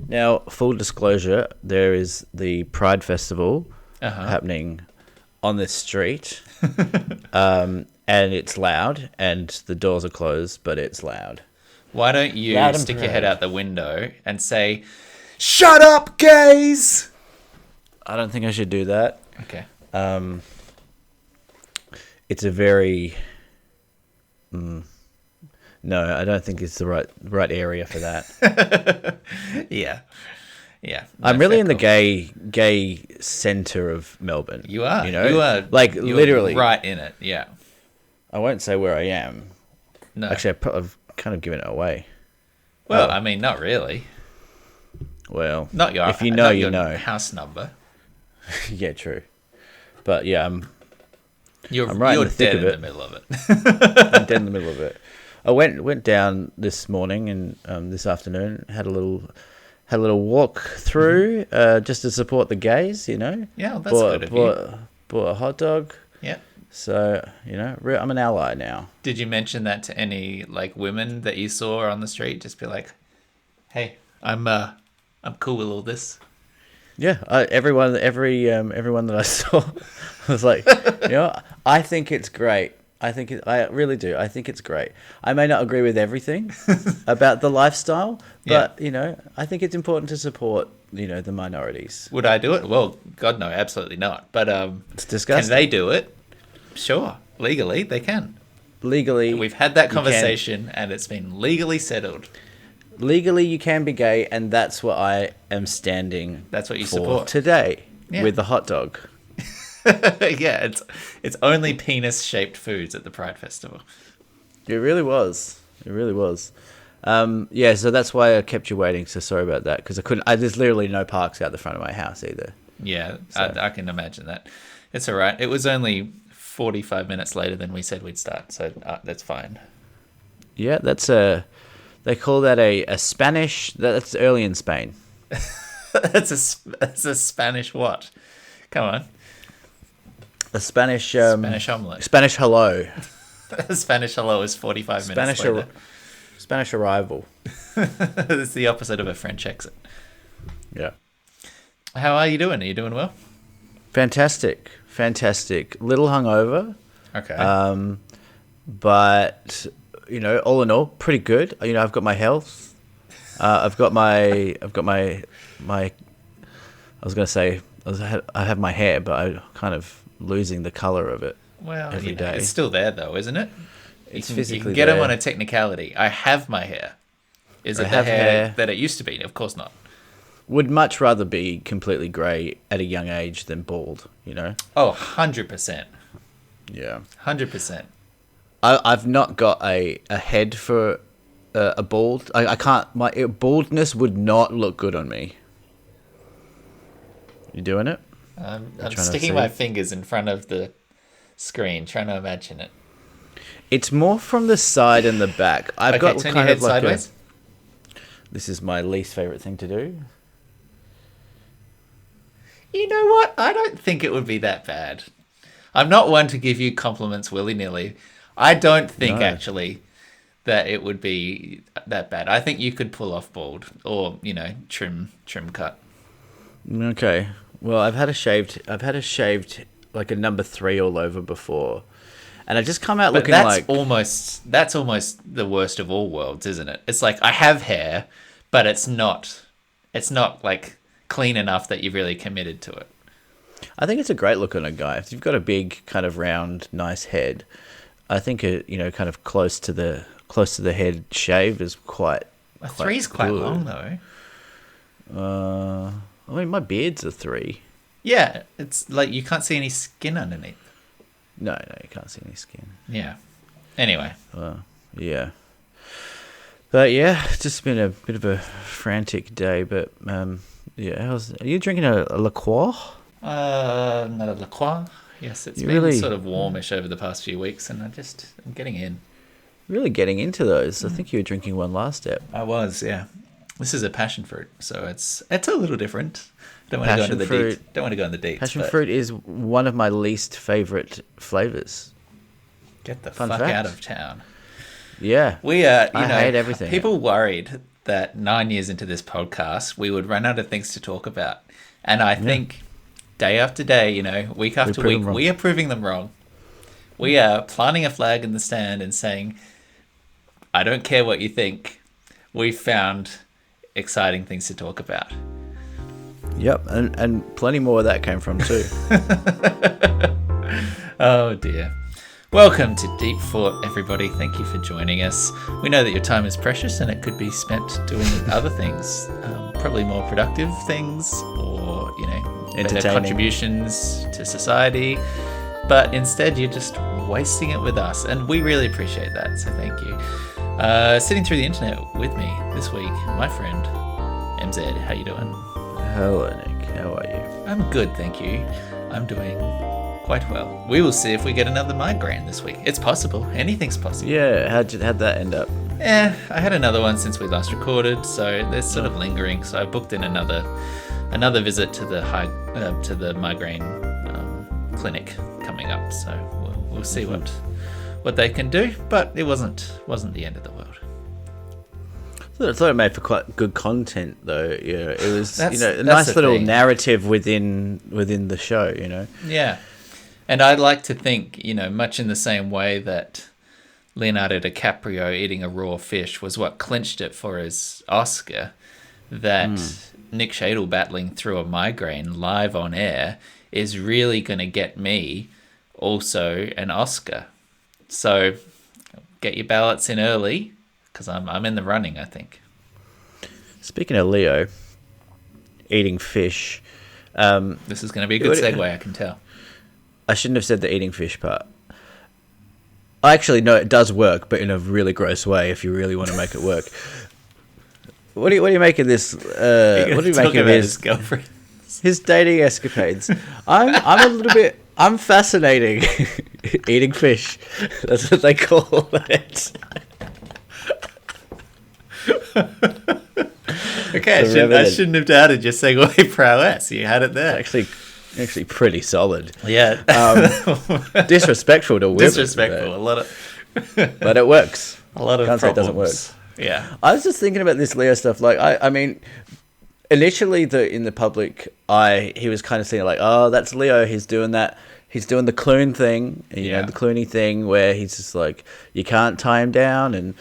Now, full disclosure, there is the Pride Festival Uh-huh. happening on this street, and it's loud, and the doors are closed, but it's loud. Why don't you Loud and stick your head proud. out the window and say, "Shut up, gays"? I don't think I should do that. Okay. It's a very... no, I don't think it's the right area for that. Yeah. Yeah. I'm No, really fair in the call. gay centre of Melbourne. You are. You know? You are. Like, you're literally. right in it. Yeah. I won't say where I am. No. Actually, I've kind of given it away. Well, I mean, not really. Well, Not your. if you know, not you your know. House number. Yeah, true. But yeah, You're I'm right in you're the thick dead of in it. the middle of it. I'm dead in the middle of it. I went down this morning and this afternoon had a little walk through just to support the gays. You know. Yeah, well, that's good of you. Bought a hot dog. Yeah. So I'm an ally now. Did you mention that to any like women that you saw on the street? Just be like, "Hey, I'm cool with all this." Yeah, everyone that I saw was like, I think it's great. I really do. I think it's great. I may not agree with everything about the lifestyle, but I think it's important to support the minorities. Would I do it? Well, God no, absolutely not. But It's can disgusting. they do it? Sure, legally they can. Legally, We've had that you conversation, and it's been legally settled. legally you can be gay, and that's what I am standing. That's what you for support today Yeah. with the hot dog. Yeah, it's only penis-shaped foods at the Pride Festival. It really was. It really was. Yeah, so that's why I kept you waiting. So sorry about that, because there's literally no parks out the front of my house either. Yeah, So- I can imagine that. It's all right. It was only 45 minutes later than we said we'd start, so that's fine. Yeah, they call that a Spanish. That's early in Spain. That's a Spanish what? Come on. A Spanish Spanish omelette. Spanish hello. Spanish hello is 45 minutes Spanish later. Spanish arrival. It's the opposite of a French exit. Yeah. How are you doing? Are you doing well? Fantastic. Little hungover, Okay. but all in all, pretty good. I've got my health. I've got my. I was gonna say I have my hair, but I'm kind of losing the color of it. Well, every day. it's still there though, isn't it? It's you physically can get them there. on a technicality. I have my hair. Is I it the have hair hair. that it used to be? Of course not. Would much rather be completely grey at a young age than bald. Oh, 100%. Yeah. 100%. I've not got a head for a bald. I can't. My baldness would not look good on me. You doing it? I'm trying to sticking see. my fingers in front of the screen, trying to imagine it. It's more from the side and the back. I've Okay, got turn kind your head of like sideways. This is my least favorite thing to do. You know what? I don't think it would be that bad. I'm not one to give you compliments willy-nilly. I don't think No. actually that it would be that bad. I think you could pull off bald or, trim cut. Okay. Well, I've had a shaved like a number 3 all over before, and I just come out But looking that's like almost the worst of all worlds, isn't it? It's like I have hair, but it's not like clean enough that you've really committed to it. I think it's a great look on a guy. If you've got a big kind of round, nice head, I think kind of close to the head shave is quite. A 3's quite good. long though. I mean, my beard's a 3. Yeah, it's like you can't see any skin underneath. No, you can't see any skin. Yeah. Anyway, Yeah. But yeah, it's just been a bit of a frantic day. But yeah, are you drinking a liqueur? not a La Croix. Yes, it's You been really- sort of warmish over the past few weeks, and I'm getting in. Really getting into those. I think you were drinking one last step. I was, yeah. This is a passion fruit, so it's a little different. Don't want to go Passion into the fruit. deets. Don't want to go into the deets. Passion but fruit is one of my least favorite flavors. Get the Fun fuck fact. out of town. Yeah. We are. I hate everything. People worried that 9 years into this podcast, we would run out of things to talk about. And I think day after day, week after week, we are proving them wrong. We are planting a flag in the stand and saying, I don't care what you think. We found exciting things to talk about. Yep, and plenty more of that came from too. Oh dear. Welcome to Deep Thought, everybody. Thank you for joining us. We know that your time is precious and it could be spent doing other things, probably more productive things, or better contributions to society. But instead, you're just wasting it with us, and we really appreciate that. So thank you. Sitting through the internet with me this week, my friend MZ. How you doing? Hello, Nick. How are you? I'm good, thank you. I'm doing quite well. We will see if we get another migraine this week. It's possible. Anything's possible. Yeah. How'd that end up? I had another one since we last recorded, so they're sort of lingering. So I booked in another visit to the migraine clinic coming up. So we'll see what they can do. But it wasn't the end of the world. I thought it made for quite good content, though. Yeah, it was a nice little thing. narrative within the show. Yeah, and I'd like to think, much in the same way that Leonardo DiCaprio eating a raw fish was what clinched it for his Oscar, that Nick Shadle battling through a migraine live on air is really going to get me also an Oscar. So get your ballots in early, because I'm in the running, I think. Speaking of Leo eating fish, this is going to be a good segue, I can tell. I shouldn't have said the eating fish part. Actually, no, it does work, but in a really gross way. If you really want to make it work, what do you make of this? What do you make of his girlfriend? His dating escapades? I'm fascinating. Eating fish. That's what they call it. Okay, I shouldn't have doubted your segue prowess. You had it there. Actually pretty solid. Yeah. Disrespectful to women. Disrespectful. A lot of. But it works. A lot of Can't say it doesn't work. Yeah. I was just thinking about this Leo stuff. Like, I mean, initially in the public eye, he was kind of saying like, oh, that's Leo. He's doing that. He's doing the Clooney thing. You know, the Clooney thing where he's just like, you can't tie him down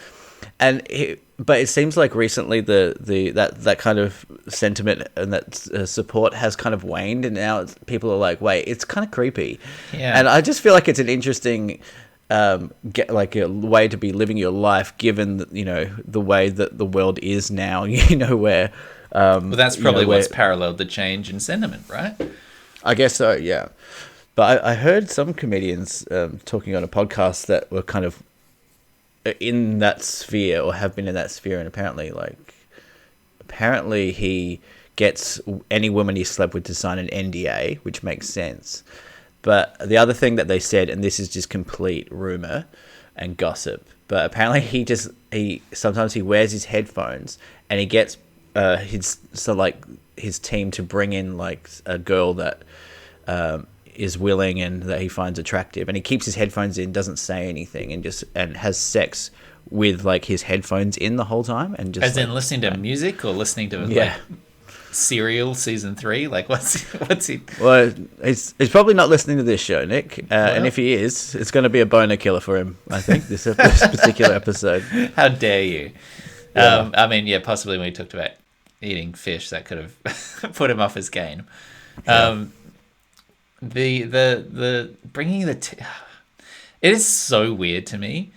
but it seems like recently that kind of sentiment and that support has kind of waned, and now people are like, wait, it's kind of creepy. Yeah. And I just feel like it's an interesting like a way to be living your life, given the way that the world is now. Where well, that's probably what's paralleled the change in sentiment, right? I guess so. Yeah. But I heard some comedians talking on a podcast that were kind of in that sphere, or have been in that sphere, and apparently he gets any woman he slept with to sign an NDA, which makes sense. But the other thing that they said, and this is just complete rumor and gossip, but apparently he sometimes he wears his headphones and he gets his team to bring in like a girl that is willing and that he finds attractive, and he keeps his headphones in, doesn't say anything, and has sex with like his headphones in the whole time, and just in listening to music or listening to like Serial season 3. Like what's he? Well, he's probably not listening to this show, Nick. And if he is, it's going to be a boner killer for him. I think this particular episode. How dare you? Yeah. I mean, possibly when we talked about eating fish, that could have put him off his game. Yeah. The bringing it is so weird to me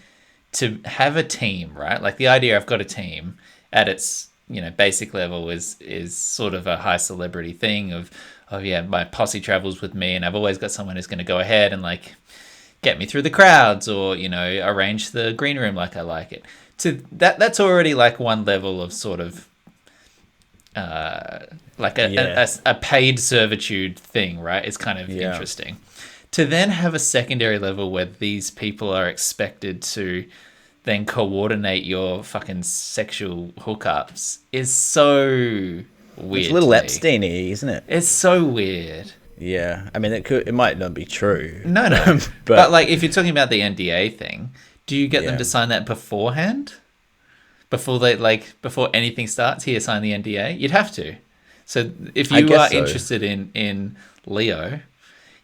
to have a team, right? Like the idea I've got a team at its basic level is sort of a high celebrity thing of my posse travels with me, and I've always got someone who's going to go ahead and like get me through the crowds, or arrange the green room like I like it. To that's already like one level of sort of like a paid servitude thing, right? It's kind of interesting. To then have a secondary level where these people are expected to then coordinate your fucking sexual hookups is so weird. It's a little Epstein-y, isn't it? It's so weird. Yeah, I mean, it might not be true. No. but like, if you're talking about the NDA thing, do you get them to sign that beforehand? before anything starts, here, sign the NDA? You'd have to. So if I you guess are so. interested in Leo,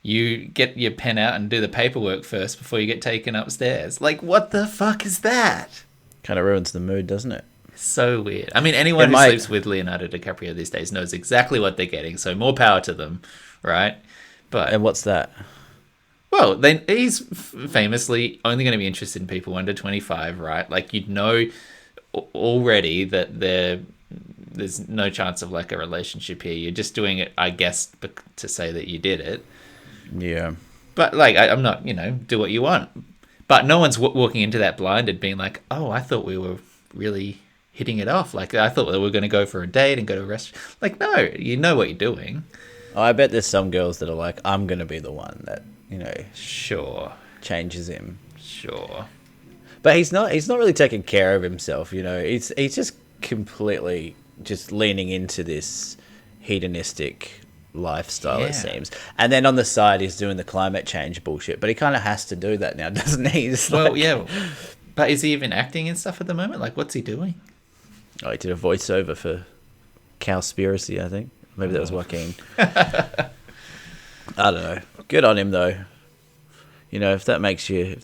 you get your pen out and do the paperwork first before you get taken upstairs. Like, what the fuck is that? Kind of ruins the mood, doesn't it? So weird. I mean, anyone It who might- sleeps with Leonardo DiCaprio these days knows exactly what they're getting. So more power to them, right? But And what's that? well, he's famously only going to be interested in people under 25, right? Like, you'd know already that there's no chance of like a relationship here. You're just doing it, I guess, to say that you did it. Yeah. But like, I'm not, do what you want. But no one's walking into that blinded, being like, "Oh, I thought we were really hitting it off. Like, I thought we were going to go for a date and go to a restaurant." Like, no, you know what you're doing. Oh, I bet there's some girls that are like, I'm going to be the one that, Sure. changes him. Sure. But he's not really taking care of himself, He's just completely just leaning into this hedonistic lifestyle, Yeah. it seems. And then on the side, he's doing the climate change bullshit. But he kind of has to do that now, doesn't he? Well, yeah. But is he even acting and stuff at the moment? Like, what's he doing? Oh, he did a voiceover for Cowspiracy, I think. Maybe that was Joaquin. I don't know. Good on him, though. If that makes you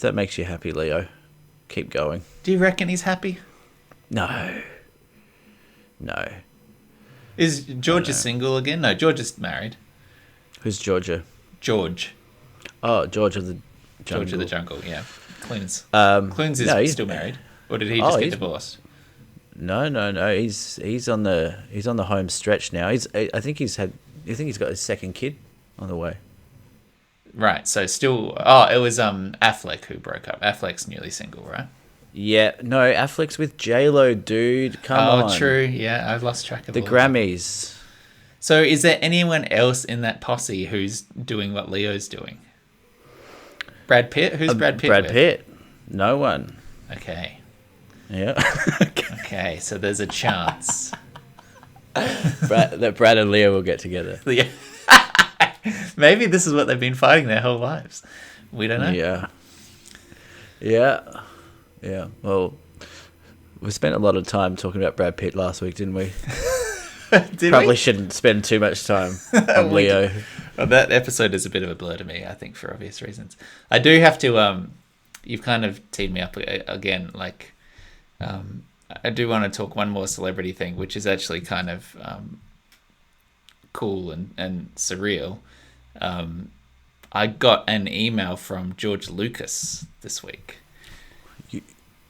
happy, Leo, keep going. Do you reckon he's happy? No. Is George single again? No, George is married. Who's Georgia? George. Oh, George of the Jungle. George of the Jungle, yeah. Clunes. Um, Clunes is no, he's- still married. Or did he just get divorced? No. He's on the home stretch now. I think he's got his second kid on the way. Right, so still... Oh, it was Affleck who broke up. Affleck's newly single, right? Yeah, no, Affleck's with J-Lo, dude. Come on. Oh, true. Yeah, I've lost track of The all Grammys. So is there anyone else in that posse who's doing what Leo's doing? Brad Pitt? Who's Brad Pitt Brad with? Pitt. No one. Okay. Yeah. Okay, so there's a chance. that Brad and Leo will get together. Yeah. Maybe this is what they've been fighting their whole lives. We don't know. Yeah. Well, we spent a lot of time talking about Brad Pitt last week, didn't we? Probably shouldn't spend too much time on Leo. Well, that episode is a bit of a blur to me, I think, for obvious reasons. I do have to... you've kind of teed me up again. Like, I do want to talk one more celebrity thing, which is actually kind of cool and surreal. I got an email from George Lucas this week.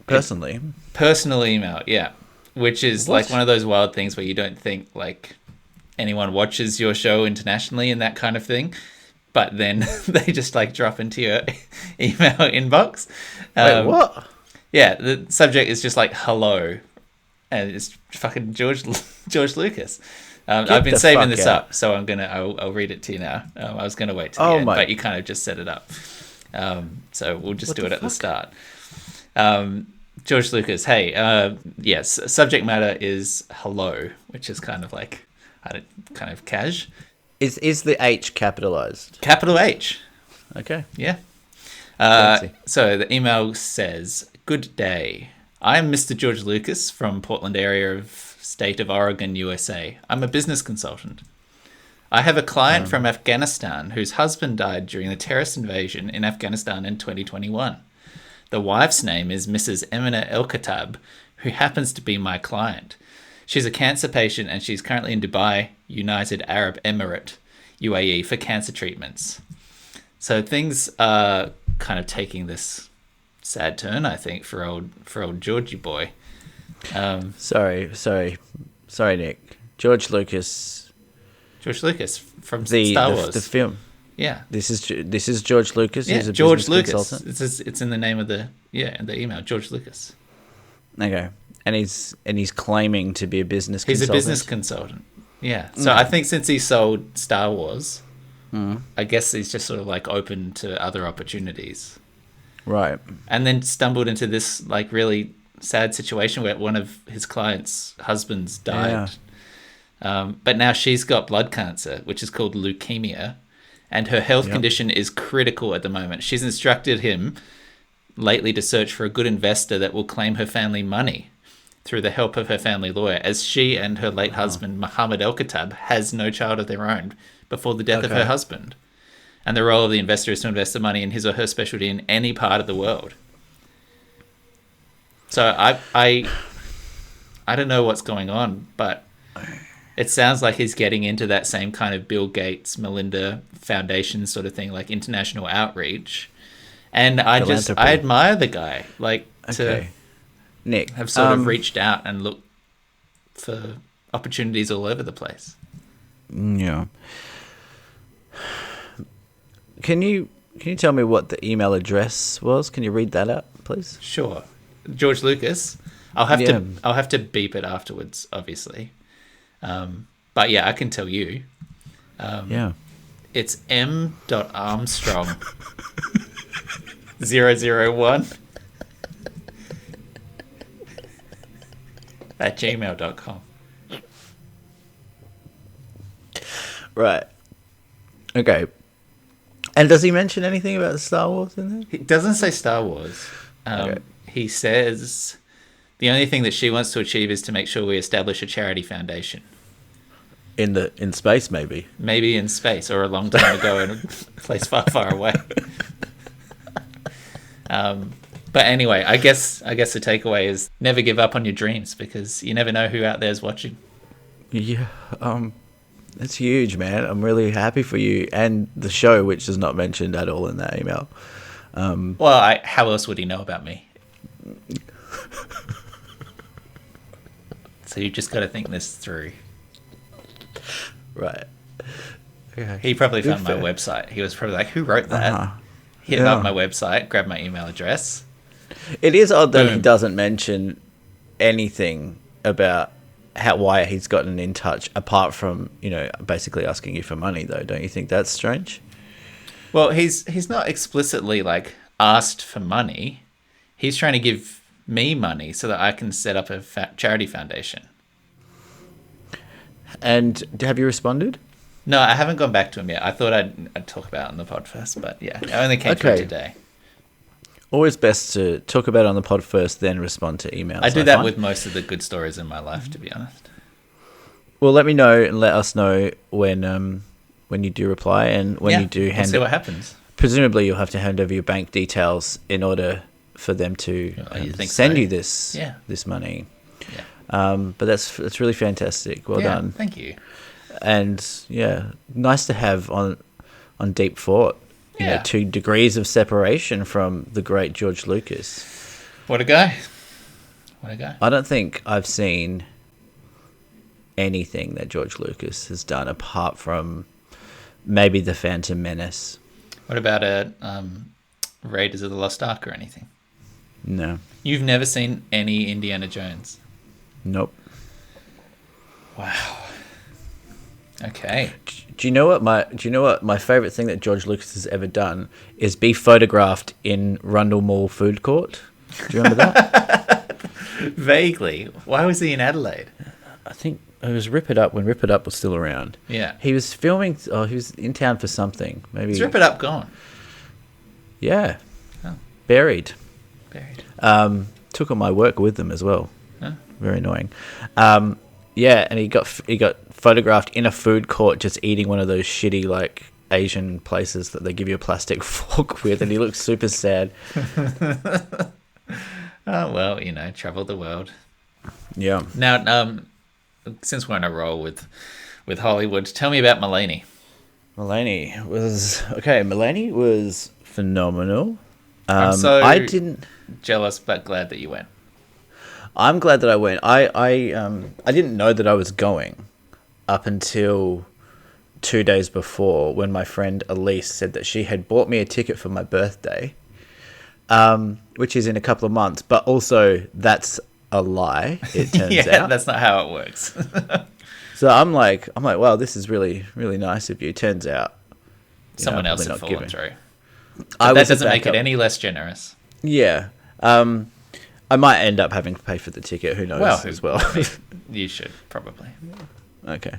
Personally? Personal email, yeah. Which is What? like one of those wild things where you don't think like anyone watches your show internationally and that kind of thing. But then they just like drop into your email inbox. Wait, what? Yeah, the subject is just like hello, and it's fucking George Lucas. I've been the saving fuck this out. up, so I'll read it to you now. I was going to wait till the end, but you kind of just set it up. So we'll just do it at the start. George Lucas, hey, yes, subject matter is hello, which is kind of like kind of cash. Is the H capitalized? Capital H. Okay. Yeah. Fancy. So the email says, "Good day. I am Mr. George Lucas from Portland area of state of Oregon, USA. I'm a business consultant. I have a client from Afghanistan whose husband died during the terrorist invasion in Afghanistan in 2021. The wife's name is Mrs. Emina El-Khattab, who happens to be my client. She's a cancer patient and she's currently in Dubai, United Arab Emirate, UAE, for cancer treatments." So things are kind of taking this sad turn, I think, for old Georgie boy. Sorry, Nick. George Lucas, George Lucas from the Star Wars. the film. Yeah. This is George Lucas. Yeah, He's a George business Lucas. consultant. It's in the name of the email, George Lucas. Okay, and he's claiming to be a business He's consultant. a business consultant. Yeah. So I think since he sold Star Wars, I guess he's just sort of like open to other opportunities. Right. And then stumbled into this like really sad situation where one of his clients' husbands died. But now she's got blood cancer, which is called leukemia, and her health condition is critical at the moment. She's instructed him lately to search for a good investor that will claim her family money through the help of her family lawyer, as she and her late husband, Muhammad El-Khattab, has no child of their own before the death of her husband. And the role of the investor is to invest the money in his or her specialty in any part of the world. So I don't know what's going on, but it sounds like he's getting into that same kind of Bill Gates, Melinda Foundation sort of thing, like international outreach. And I admire the guy, like to Nick have sort of reached out and looked for opportunities all over the place. Yeah. Can you tell me what the email address was? Can you read that out, please? Sure. George Lucas. I'll have to beep it afterwards, obviously. But yeah, I can tell you. It's m.armstrong 001 at gmail.com. Right. Okay. And does he mention anything about Star Wars in there? He doesn't say Star Wars. He says the only thing that she wants to achieve is to make sure we establish a charity foundation. In space, maybe. Maybe in space, or a long time ago in a place far, far away. But anyway, I guess the takeaway is never give up on your dreams, because you never know who out there is watching. Yeah, that's huge, man. I'm really happy for you and the show, which is not mentioned at all in that email. Well, how else would he know about me? So you just got to think this through. Right. Okay. He probably found my website. He was probably like, who wrote that? Hit up my website, grab my email address. It is odd that he doesn't mention anything about why he's gotten in touch, apart from, basically asking you for money, though. Don't you think that's strange? Well, he's not explicitly like asked for money. He's trying to give me money so that I can set up a charity foundation. And have you responded? No, I haven't gone back to him yet. I thought I'd talk about it on the pod first, but yeah, it only came through today. Always best to talk about it on the pod first, then respond to emails. I do that with most of the good stories in my life, to be honest. Well, let me know and let us know when you do reply, and when you do see what happens. Presumably, you'll have to hand over your bank details in order for them to send you this money. Yeah. But that's really fantastic. Well done. Thank you. And nice to have on Deep Thought. You know, 2 degrees of separation from the great George Lucas. What a guy. I don't think I've seen anything that George Lucas has done apart from maybe The Phantom Menace. What about Raiders of the Lost Ark or anything? No. You've never seen any Indiana Jones? Nope. Wow. Okay. Do you know what my favorite thing that George Lucas has ever done is be photographed in Rundle Mall food court? Do you remember that? Vaguely. Why was he in Adelaide? I think it was Rip It Up when Rip It Up was still around. Yeah. He was filming. He was in town for something. Maybe. Is Rip It Up gone? Yeah. Oh. Buried. Took all my work with them as well. Huh? Very annoying. And he got photographed in a food court just eating one of those shitty like Asian places that they give you a plastic fork with, and he looks super sad. Oh well, travel the world. Yeah. Now, since we're on a roll with Hollywood, tell me about Mulaney. Mulaney was phenomenal. I'm so I didn't jealous, but glad that you went. I'm glad that I went. I didn't know that I was going up until 2 days before, when my friend Elise said that she had bought me a ticket for my birthday, which is in a couple of months. But also, that's a lie. It turns out that's not how it works. So I'm like, wow, this is really, really nice of you. Turns out, someone else had fallen through. That doesn't make it any less generous. Yeah. I might end up having to pay for the ticket. Who knows? As well. You should probably. Okay.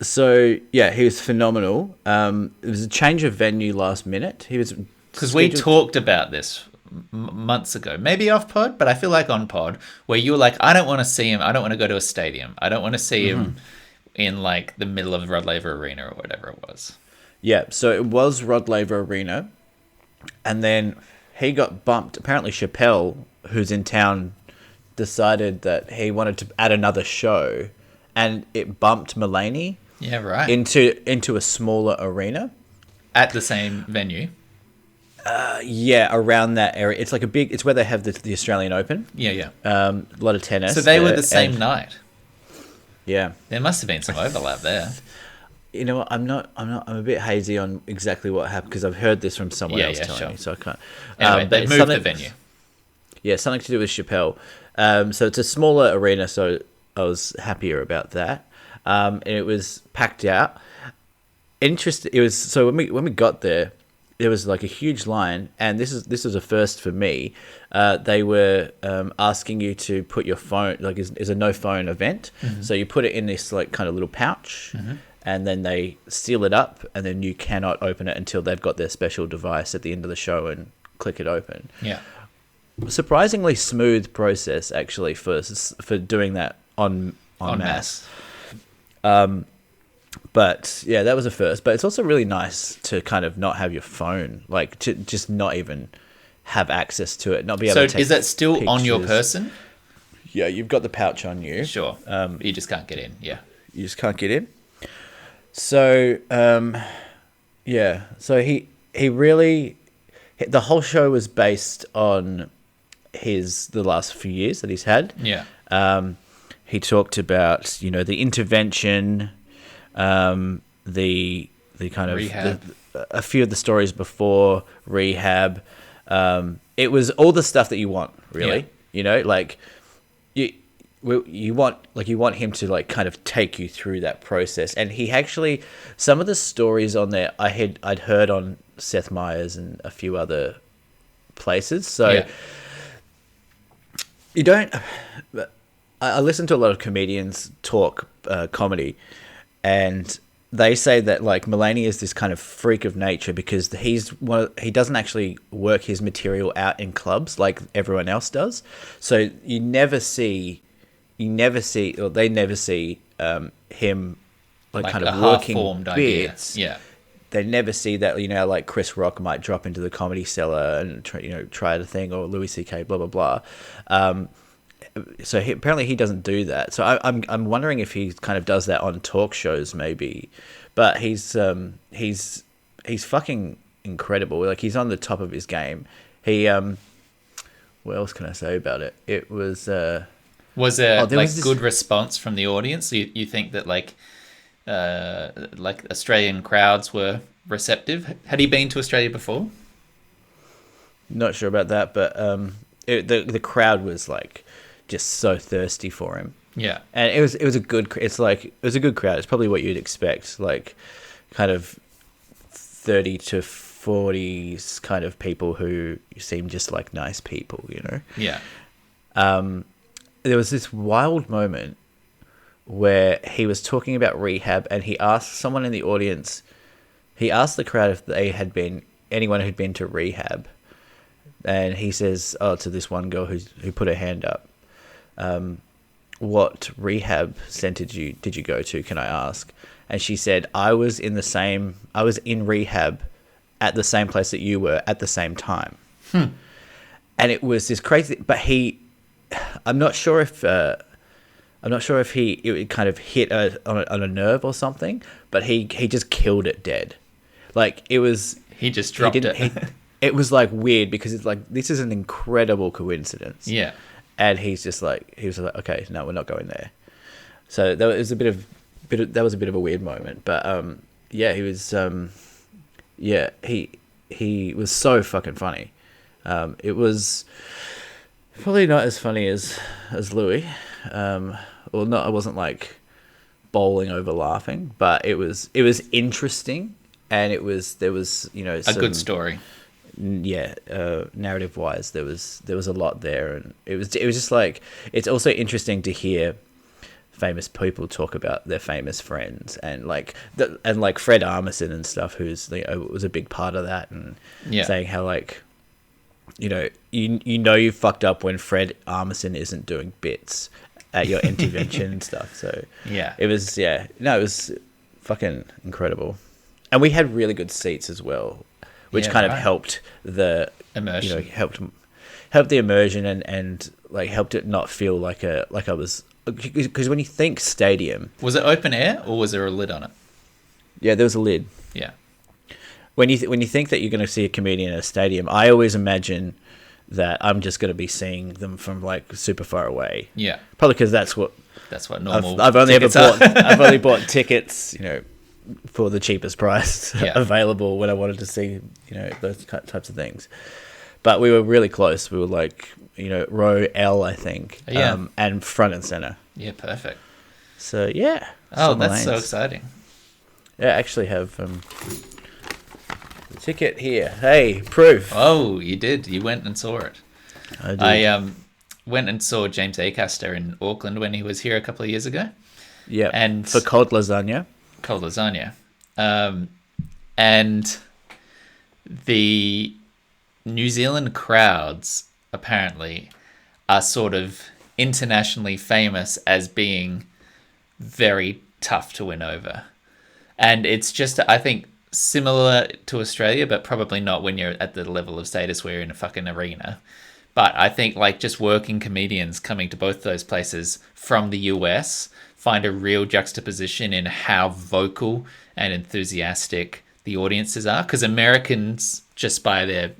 So yeah, he was phenomenal. It was a change of venue last minute. He was because we talked about this months ago, maybe off pod, but I feel like on pod, where you were like, I don't want to see him. I don't want to go to a stadium. I don't want to see him in like the middle of Rod Laver Arena or whatever it was. Yeah, so it was Rod Laver Arena, and then he got bumped. Apparently Chappelle, who's in town, decided that he wanted to add another show, and it bumped Mulaney into a smaller arena. At the same venue? Yeah, around that area. It's like it's where they have the Australian Open. Yeah. A lot of tennis. So they were the same night? Yeah. There must have been some overlap there. You know what? I'm a bit hazy on exactly what happened because I've heard this from someone else telling me, so I can't. Anyway, they moved the venue. Yeah, something to do with Chappelle. So it's a smaller arena, so I was happier about that. And it was packed out. It was so when we got there was like a huge line, and this was a first for me. They were asking you to put your phone, like is a no phone event, so you put it in this like kind of little pouch, and then they seal it up, and then you cannot open it until they've got their special device at the end of the show and click it open. Yeah, surprisingly smooth process actually for doing that on mass. But yeah, that was a first. But it's also really nice to kind of not have your phone, like to just not even have access to it, not be able to take. So is that still pictures on your person? Yeah, you've got the pouch on you. Sure. You just can't get in. Yeah. You just can't get in. So yeah. So he really, the whole show was based on the last few years that he's had. Yeah. He talked about, the intervention, the kind of rehab. A few of the stories before rehab. It was all the stuff that you want, really. Yeah. Like you want him to like kind of take you through that process. And he actually, some of the stories on there I'd heard on Seth Meyers and a few other places. So you don't. I listen to a lot of comedians talk comedy, and they say that like Mulaney is this kind of freak of nature because he doesn't actually work his material out in clubs like everyone else does. So they never see him like kind of working bits. Yeah. They never see that, like Chris Rock might drop into the Comedy Cellar and try the thing, or Louis C.K. blah blah blah. So apparently he doesn't do that. So I'm wondering if he kind of does that on talk shows maybe, but he's fucking incredible. Like he's on the top of his game. He what else can I say about it? It was there good response from the audience? You think that like Australian crowds were receptive? Had he been to Australia before? Not sure about that, but the crowd was like just so thirsty for him. Yeah, and it was a good crowd. It's probably what you'd expect, like kind of 30 to 40s kind of people who seem just like nice people, Yeah. There was this wild moment where he was talking about rehab, and he asked someone in the audience. He asked the crowd if anyone who'd been to rehab, and he says, to this one girl who put her hand up, what rehab center did you go to? Can I ask? And she said, I was in rehab at the same place that you were at the same time. And it was this crazy, but I'm not sure if it kind of hit on a nerve or something, but he just killed it dead. Like it was, he just dropped it. It was like weird because it's like, this is an incredible coincidence. Yeah. And he was like, okay, no, we're not going there. So that was a bit of a weird moment, but he was he was so fucking funny. It was probably not as funny as Louis. Well, no, I wasn't like bowling over laughing, but it was interesting, and there was a good story. Yeah, narrative wise, there was a lot there, and it was just like, it's also interesting to hear famous people talk about their famous friends, and like Fred Armisen and stuff, who's was a big part of that, and saying how like you fucked up when Fred Armisen isn't doing bits at your intervention and stuff. So Yeah. it was fucking incredible, and we had really good seats as well, which kind of helped the immersion. Helped the immersion and like helped it not feel like I was, because when you think stadium, Was it open air or was there a lid on it? yeah, there was a lid. Yeah. When you think that you're going to see a comedian in a stadium, I always imagine that I'm just going to be seeing them from like super far away. Yeah. Probably because that's what normal. I've only ever tickets are. bought. I've only bought tickets, for the cheapest price available when I wanted to see, those types of things. But we were really close. We were like, row L, I think. Yeah. And front and center. Yeah, perfect. So yeah. Oh, that's so exciting. Yeah, I actually have the ticket here. Hey, proof. Oh, you did. You went and saw it. I did. I went and saw James Acaster in Auckland when he was here a couple of years ago. Yeah. And for cold lasagna. Cold lasagna. And the New Zealand crowds apparently are sort of internationally famous as being very tough to win over. And it's just, I think, similar to Australia, but probably not when you're at the level of status where you're in a fucking arena. But I think like just working comedians coming to both those places from the US find a real juxtaposition in how vocal and enthusiastic the audiences are. Because Americans, just by their,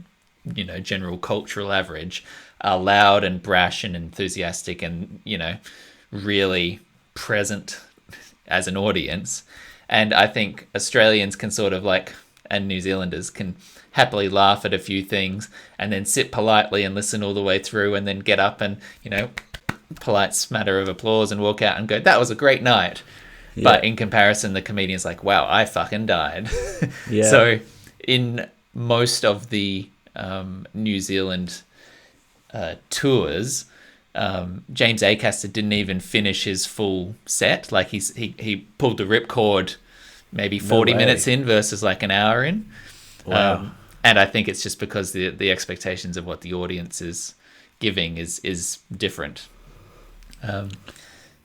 general cultural average, are loud and brash and enthusiastic and, really present as an audience. And I think Australians can sort of like, and New Zealanders can happily laugh at a few things and then sit politely and listen all the way through and then get up and, polite smatter of applause and walk out and go, that was a great night. Yeah. But in comparison, the comedian's like, wow, I fucking died. Yeah. So in most of the New Zealand tours, James Acaster didn't even finish his full set. Like he pulled the ripcord maybe 40 minutes in versus like an hour in. Wow. And I think it's just because the expectations of what the audience is giving is different.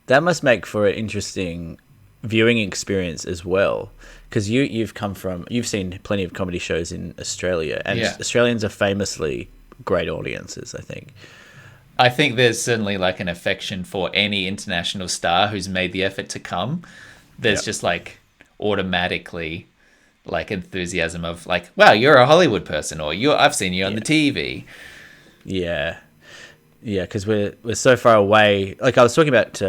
That must make for an interesting viewing experience as well, because you've seen plenty of comedy shows in Australia, and Australians are famously great audiences, I think. I think there's certainly like an affection for any international star who's made the effort to come. There's just like automatically like enthusiasm of like, wow, you're a Hollywood person, or I've seen you on the TV. Yeah, because we're so far away. Like I was talking about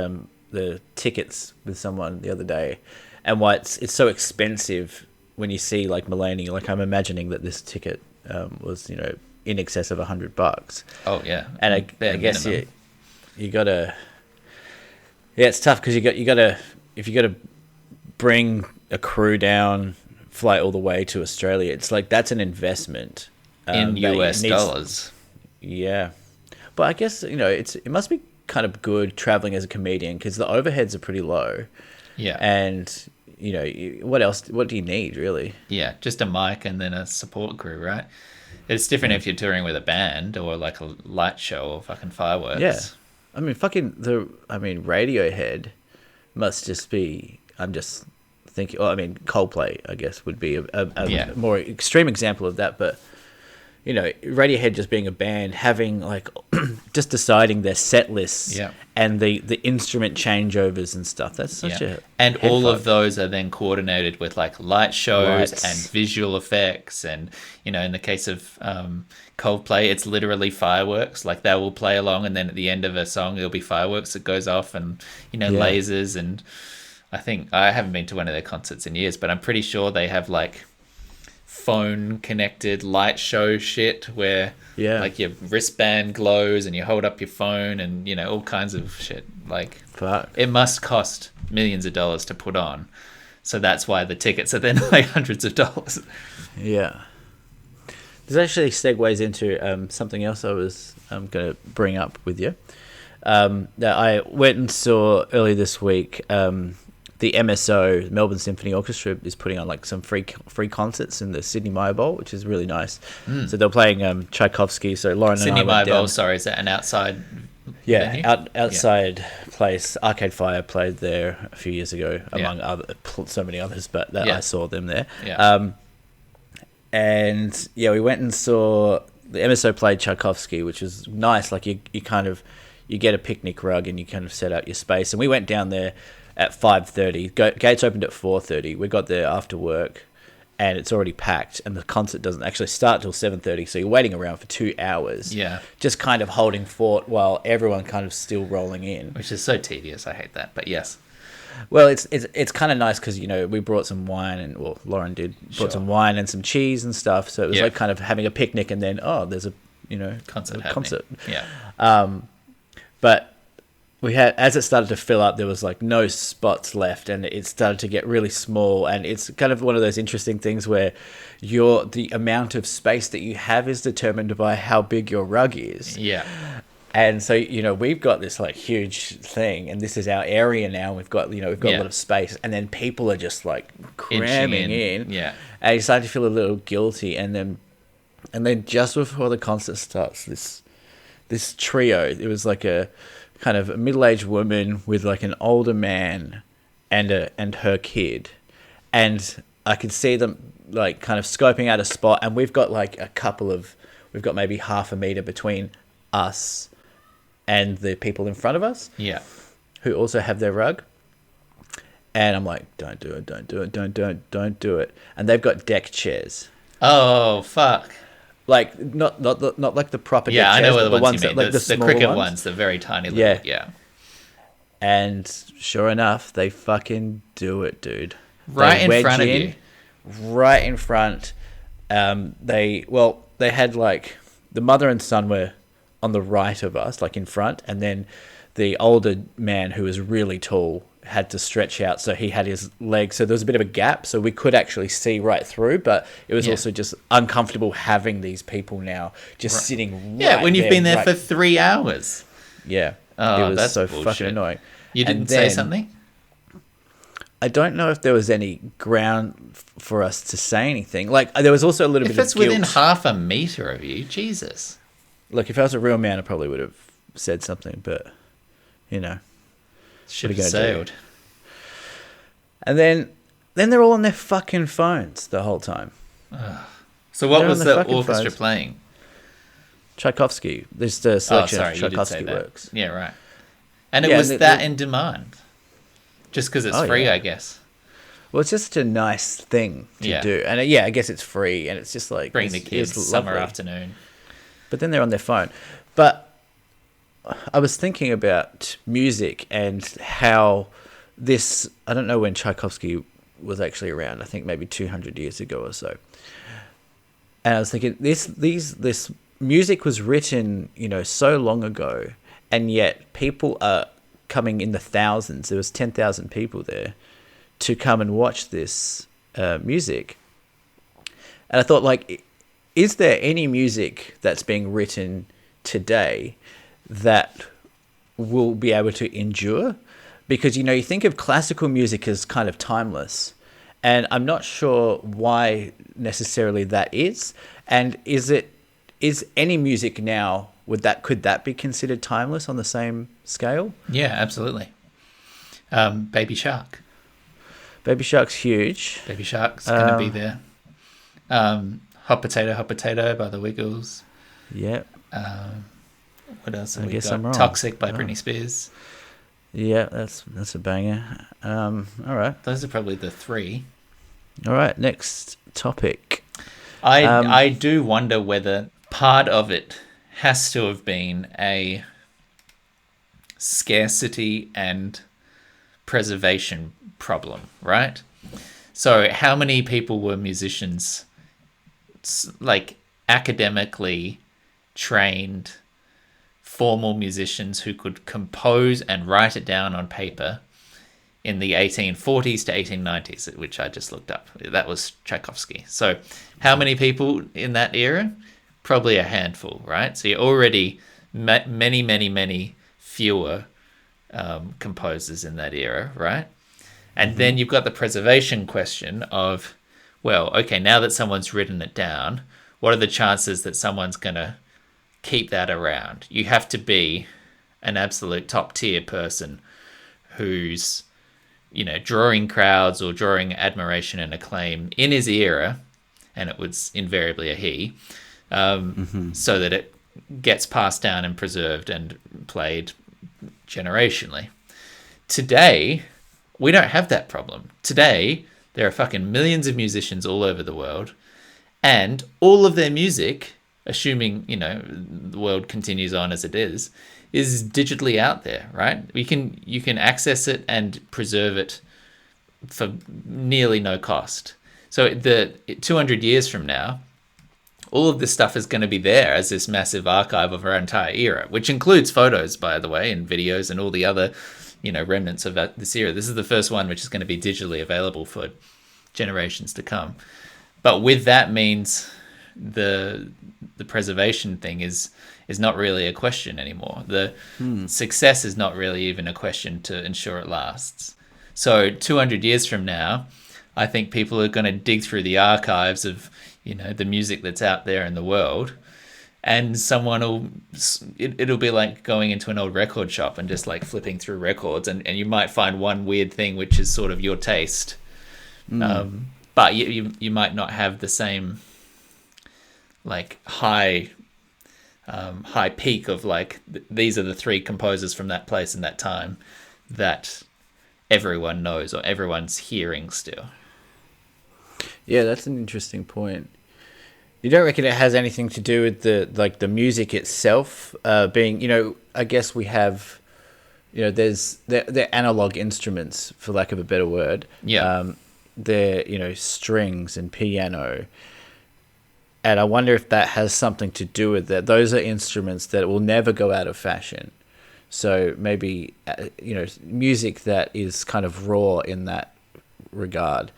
the tickets with someone the other day, and why it's so expensive when you see like Mulaney. Like I'm imagining that this ticket was in excess of $100. Oh yeah, and I guess you gotta. Yeah, it's tough because you gotta if you gotta bring a crew down, fly all the way to Australia. It's like that's an investment in US dollars. Yeah, but I guess it must be kind of good traveling as a comedian because the overheads are pretty low. Yeah, and what else? What do you need really? Yeah, just a mic and then a support crew, right? It's different if you're touring with a band or like a light show or fucking fireworks. Yeah, I mean, Radiohead must just be. I'm just thinking. Well, I mean, Coldplay, I guess, would be a more extreme example of that. But Radiohead just being a band, having like just deciding their set lists and the instrument changeovers and stuff. That's such a and all of those are then coordinated with like light shows and visual effects, and in the case of Coldplay, it's literally fireworks. Like they will play along, and then at the end of a song, there'll be fireworks that goes off, and lasers. And I haven't been to one of their concerts in years, but I'm pretty sure they have like phone connected light show shit where like your wristband glows and you hold up your phone and all kinds of shit. Like it must cost millions of dollars to put on, so that's why the tickets are then like hundreds of dollars. This actually segues into something else I was going to bring up with you, that I went and saw early this week. the MSO, Melbourne Symphony Orchestra, is putting on like some free concerts in the Sydney Maya Bowl, which is really nice. So they're playing Tchaikovsky. So Lauren Sydney and I Maya went down. Bowl, sorry, is that an outside venue? Outside place. Arcade Fire played there a few years ago, among so many others, but I saw them there. And we went and saw the MSO played Tchaikovsky, which was nice. Like you get a picnic rug and you kind of set out your space. And we went down there at 5:30. Gates opened at 4:30. We got there after work, and it's already packed. And the concert doesn't actually start till 7:30. So you're waiting around for 2 hours. Yeah, just kind of holding fort while everyone kind of still rolling in, which is so tedious. I hate that. But yes. Well, it's kind of nice because, we brought some wine and, Lauren brought some wine and some cheese and stuff. So it was like kind of having a picnic and then, there's a, concert. Yeah. But we had, as it started to fill up, there was like no spots left and it started to get really small. And it's kind of one of those interesting things where the amount of space that you have is determined by how big your rug is. Yeah. And so, we've got this like huge thing and this is our area now. We've got a lot of space and then people are just like cramming in. Yeah. And you start to feel a little guilty. And then just before the concert starts, this trio, it was like a kind of a middle-aged woman with like an older man and her kid. And I could see them like kind of scoping out a spot. And we've got like we've got maybe half a meter between us and the people in front of us, who also have their rug. And I'm like, don't do it. And they've got deck chairs. Oh fuck! Like not like the proper deck chairs. I know what the ones you mean. Like the cricket ones, the very tiny little. Yeah. And sure enough, they fucking do it, dude. Right in front of you. Right in front. They had like the mother and son were on the right of us, like in front, and then the older man, who was really tall, had to stretch out, so he had his legs, so there was a bit of a gap, so we could actually see right through, but it was also just uncomfortable having these people now just sitting right when you've been there for 3 hours. It was that's so bullshit. Fucking annoying. You didn't say something? I don't know if there was any ground for us to say anything. Like, there was also a little bit of guilt. If it's within half a meter of you, Jesus. Look, if I was a real man, I probably would have said something, but, Should have sailed. And then they're all on their fucking phones the whole time. So what was the orchestra playing? Tchaikovsky. There's the selection of Tchaikovsky works. Yeah, right. And it was that in demand. Just because it's free, I guess. Well, it's just a nice thing to do. And I guess it's free. And it's just like... Bring the kids summer afternoon. But then they're on their phone. But I was thinking about music and how this... I don't know when Tchaikovsky was actually around. I think maybe 200 years ago or so. And I was thinking, this music was written, so long ago. And yet people are coming in the thousands. There was 10,000 people there to come and watch this music. And I thought, like, is there any music that's being written today that will be able to endure? Because, you think of classical music as kind of timeless. And I'm not sure why necessarily that is. And is any music now... Could that be considered timeless on the same scale? Yeah, absolutely. Baby Shark. Baby Shark's huge. Baby Shark's going to be there. Hot Potato by the Wiggles. Yeah. What else have we got? Toxic by Britney Spears. Yeah, that's a banger. All right. Those are probably the three. All right, next topic. I do wonder whether part of it has to have been a scarcity and preservation problem, right? So how many people were musicians, like academically trained, formal musicians who could compose and write it down on paper in the 1840s to 1890s, which I just looked up. That was Tchaikovsky. So how many people in that era? Probably a handful, right? So you're already many fewer composers in that era, right? And then you've got the preservation question of, well, okay, now that someone's written it down, what are the chances that someone's going to keep that around? You have to be an absolute top tier person who's, drawing crowds or drawing admiration and acclaim in his era, and it was invariably a he, so that it gets passed down and preserved and played generationally. Today, we don't have that problem. Today, there are fucking millions of musicians all over the world, and all of their music, assuming, the world continues on as it is digitally out there, right? You can access it and preserve it for nearly no cost. So 200 years from now, all of this stuff is going to be there as this massive archive of our entire era, which includes photos, by the way, and videos and all the other, remnants of this era. This is the first one which is going to be digitally available for generations to come. But with that means the preservation thing is not really a question anymore. The success is not really even a question to ensure it lasts. So 200 years from now, I think people are going to dig through the archives of, the music that's out there in the world, and it'll be like going into an old record shop and just like flipping through records, and you might find one weird thing which is sort of your taste. But you might not have the same like high peak of like these are the three composers from that place and that time that everyone knows or everyone's hearing still. Yeah, that's an interesting point. You don't reckon it has anything to do with the music itself being, I guess we have, they're analog instruments, for lack of a better word. Yeah. They're, strings and piano. And I wonder if that has something to do with that. Those are instruments that will never go out of fashion. So maybe, music that is kind of raw in that regard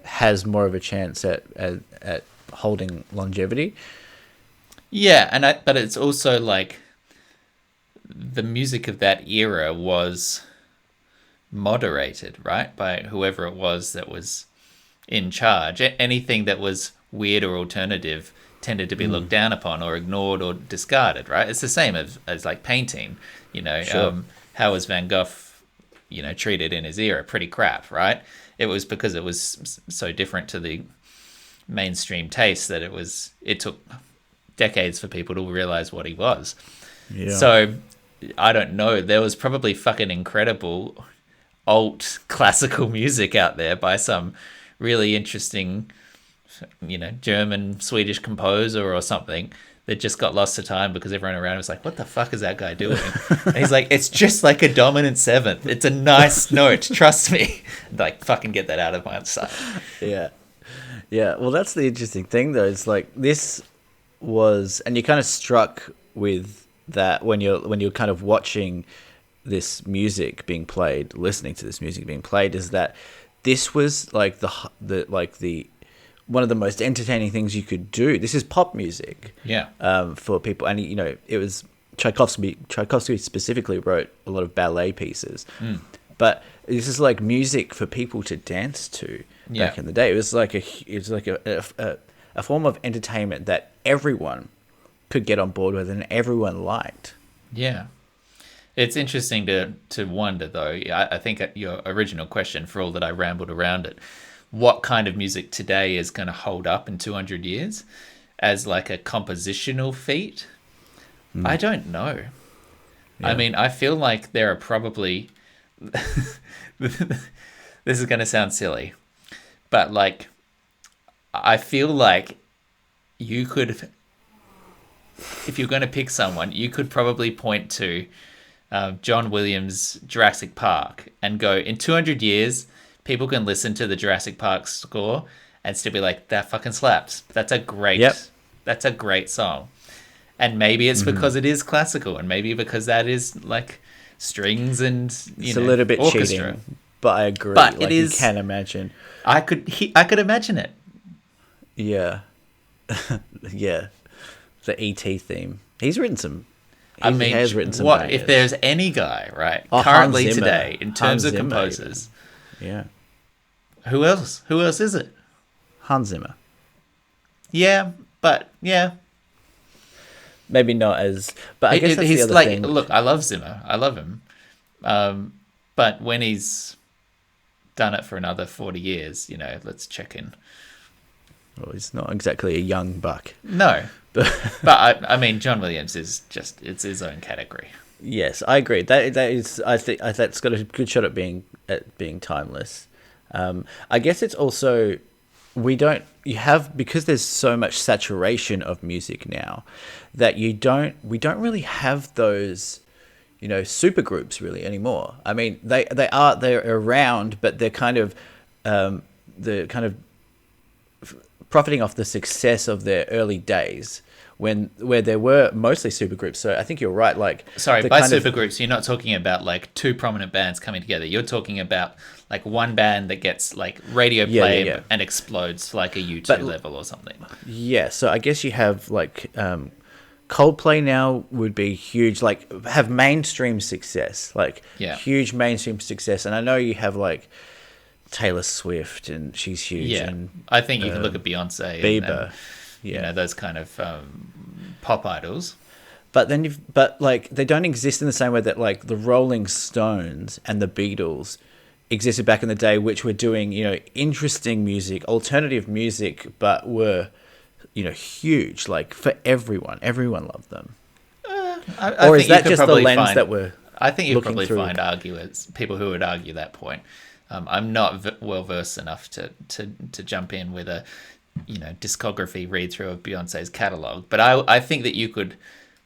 has more of a chance at holding longevity. Yeah, but it's also like the music of that era was moderated, right, by whoever it was that was in charge. Anything that was weird or alternative tended to be looked down upon or ignored or discarded, right? It's the same as like painting, Sure. How was Van Gogh, treated in his era? Pretty crap, right? It was because it was so different to the mainstream taste that it took decades for people to realize what he was. Yeah. So I don't know. There was probably fucking incredible alt classical music out there by some really interesting, German, Swedish composer or something that just got lost to time because everyone around was like, what the fuck is that guy doing? And he's like, it's just like a dominant seventh. It's a nice note. Trust me. Like, fucking get that out of my sight. Yeah. Yeah. Well, that's the interesting thing, though. It's like this was, and you're kind of struck with that when you're kind of watching this music being played, listening to this music being played, is that this was like the one of the most entertaining things you could do. This is pop music. Yeah. For people, and it was Tchaikovsky. Tchaikovsky specifically wrote a lot of ballet pieces, but this is like music for people to dance to back in the day. It was like a form of entertainment that everyone could get on board with and everyone liked. Yeah. It's interesting to wonder, though. I think your original question, for all that I rambled around it, what kind of music today is going to hold up in 200 years as like a compositional feat? I don't know. Yeah. I mean, I feel like there are probably... this is going to sound silly, but like, I feel like you could... If you're going to pick someone, you could probably point to John Williams' Jurassic Park and go, in 200 years... people can listen to the Jurassic Park score and still be like, that fucking slaps. That's a great song. And maybe it's because it is classical, and maybe because that is like strings and it's a little bit orchestra. Cheating, but I agree. But like, it is. You can imagine. I could imagine it. Yeah, yeah. The ET theme. He's written some. He has written some. What bangers. If there's any guy currently today in terms of composers? Yeah. Who else? Who else is it? Hans Zimmer. Yeah, but yeah. Maybe not as, but I guess that's the He's other like, thing. look, I love Zimmer. I love him. But when he's done it for another 40 years, let's check in. Well, he's not exactly a young buck. No. But I mean, John Williams is just, it's his own category. Yes, I agree. That is, I think that's got a good shot at being timeless. I guess it's also, because there's so much saturation of music now, that we don't really have those, super groups really anymore. I mean, they're around, but they're kind of profiting off the success of their early days where there were mostly supergroups. So I think you're right. Like, sorry, by supergroups, you're not talking about like two prominent bands coming together. You're talking about like one band that gets like radio play and explodes to like a U2 level or something. Yeah. So I guess you have like Coldplay now would be huge, like have mainstream success, huge mainstream success. And I know you have like Taylor Swift, and she's huge. Yeah, and I think you can look at Beyonce, Bieber, and, those kind of pop idols. But then they don't exist in the same way that like the Rolling Stones and the Beatles existed back in the day, which were doing interesting music, alternative music, but were huge, like for everyone. Everyone loved them. Or is that just the lens that we're? I think you'll probably find people who would argue that point. I'm not well versed enough to jump in with a discography read through of Beyonce's catalog, but I think that you could,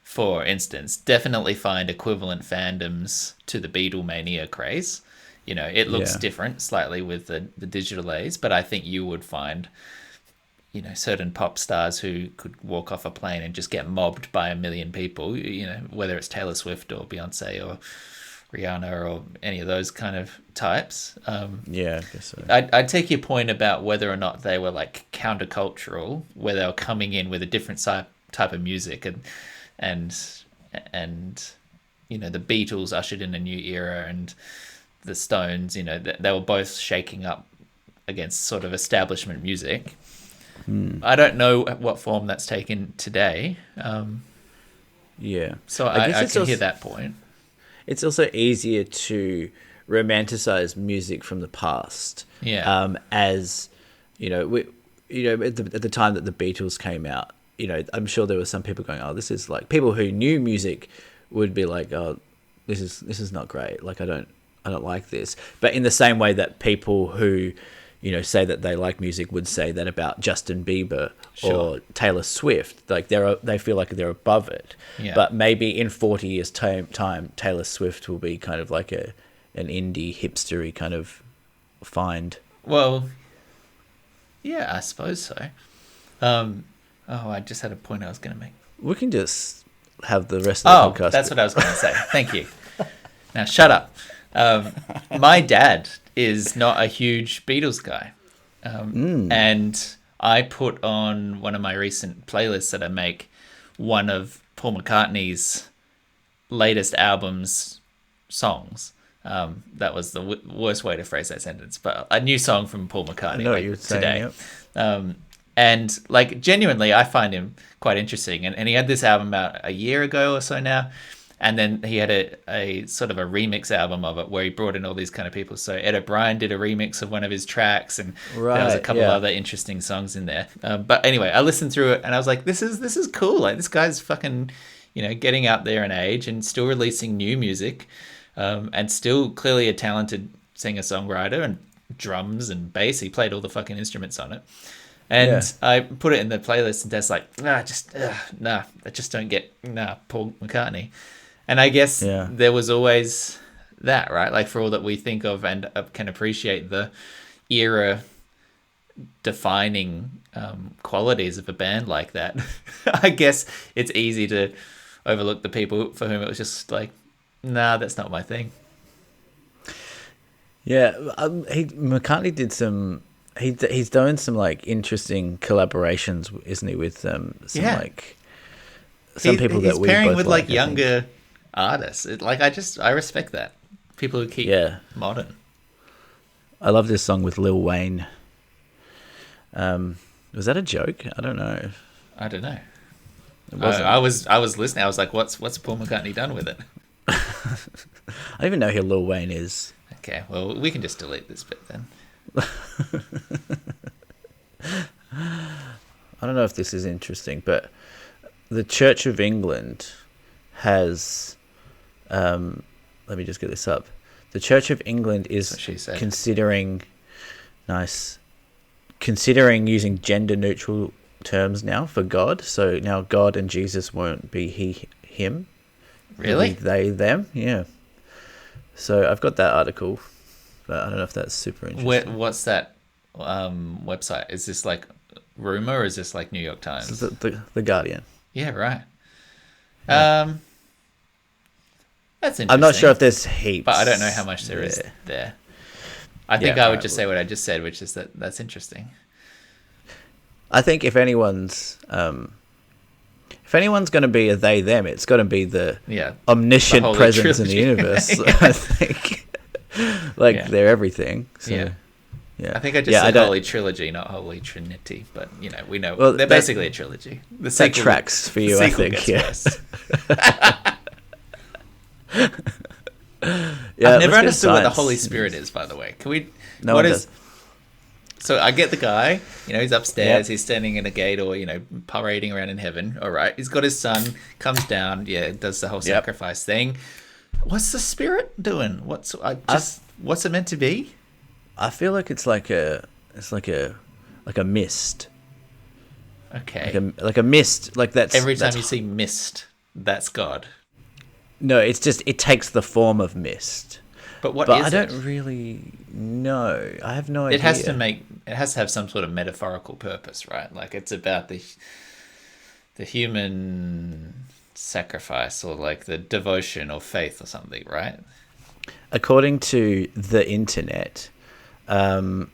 for instance, definitely find equivalent fandoms to the Beatlemania craze. It looks different slightly with the digital age, but I think you would find certain pop stars who could walk off a plane and just get mobbed by a million people, whether it's Taylor Swift or Beyonce or Rihanna or any of those kind of types. I guess so. I'd take your point about whether or not they were like countercultural, where they were coming in with a different type of music, and the Beatles ushered in a new era, and the Stones, they were both shaking up against sort of establishment music. I don't know what form that's taken today. So I can hear that point. It's also easier to romanticize music from the past. As at the time that the Beatles came out, I'm sure there were some people going, "Oh, this is like," people who knew music would be like, "Oh, this is not great. Like I don't like this." But in the same way that people who say that they like music would say that about Justin Bieber or Taylor Swift. Like they feel like they're above it. Yeah. But maybe in 40 years' time, Taylor Swift will be kind of like an indie hipstery kind of find. Well, yeah, I suppose so. I just had a point I was going to make. We can just have the rest of the podcast. That's what I was going to say. Thank you. Now shut up. My dad is not a huge Beatles guy. And I put on one of my recent playlists that I make one of Paul McCartney's latest album's songs. That was the worst way to phrase that sentence, but a new song from Paul McCartney today. Yep. And like genuinely, I find him quite interesting. And he had this album out a year ago or so now. And then he had a sort of a remix album of it where he brought in all these kind of people. So Ed O'Brien did a remix of one of his tracks, and there was a couple of other interesting songs in there. But anyway, I listened through it and I was like, this is cool. Like this guy's fucking, getting out there in age and still releasing new music, and still clearly a talented singer-songwriter and drums and bass. He played all the fucking instruments on it. And I put it in the playlist and Dad's like, I just don't get, Paul McCartney. And I guess there was always that, right? Like for all that we think of and can appreciate the era defining qualities of a band like that, I guess it's easy to overlook the people for whom it was just like, that's not my thing. Yeah, McCartney did some. He's doing some like interesting collaborations, isn't he? With some people that we pairing both with like younger artists. I respect that. People who keep modern. I love this song with Lil Wayne. Was that a joke? I don't know. I don't know. It wasn't. I was listening. I was like, what's Paul McCartney done with it? I don't even know who Lil Wayne is. Okay, well, we can just delete this bit then. I don't know if this is interesting, but the Church of England has... let me just get this up. The Church of England is considering using gender-neutral terms now for God. So now God and Jesus won't be he, him. Really? They, them. Yeah. So I've got that article, but I don't know if that's super interesting. What's that website? Is this like Rumor or is this like New York Times? This is the Guardian. Yeah, right. Yeah. That's interesting. I'm not sure if there's heaps, but I don't know how much there is there. I think I would just say what I just said, which is that's interesting. I think if anyone's going to be a they them, it's got to be the omniscient the presence trilogy. in the universe. I think they're everything. So, yeah. I think I just said Holy Trilogy, not Holy Trinity, but we know they're basically a trilogy. The sequel, that tracks for you, I think. I've never understood what the Holy Spirit is, by the way. Can we? No one does. So I get the guy, he's upstairs, he's standing in a gate or, parading around in heaven. All right. He's got his son, comes down, does the whole sacrifice thing. What's the Spirit doing? What's it meant to be? I feel like it's like a mist. Okay. Like a mist, like that's every time you see mist, that's God. No, it's just it takes the form of mist. But I don't really know. I have no idea. It has to have some sort of metaphorical purpose, right? Like it's about the human sacrifice or like the devotion or faith or something, right? According to the internet, the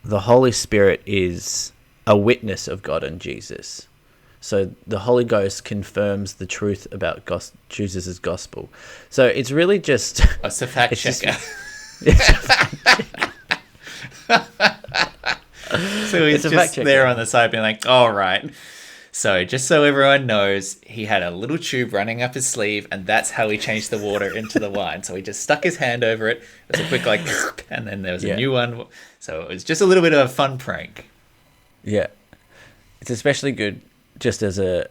Holy Spirit is a witness of God and Jesus. So the Holy Ghost confirms the truth about Jesus' gospel. So it's really just... It's a fact checker. So he's just there on the side being like, all right. So just so everyone knows, he had a little tube running up his sleeve, and that's how he changed the water into the wine. So he just stuck his hand over it. It was a quick and then there was a new one. So it was just a little bit of a fun prank. Yeah. It's especially good just as a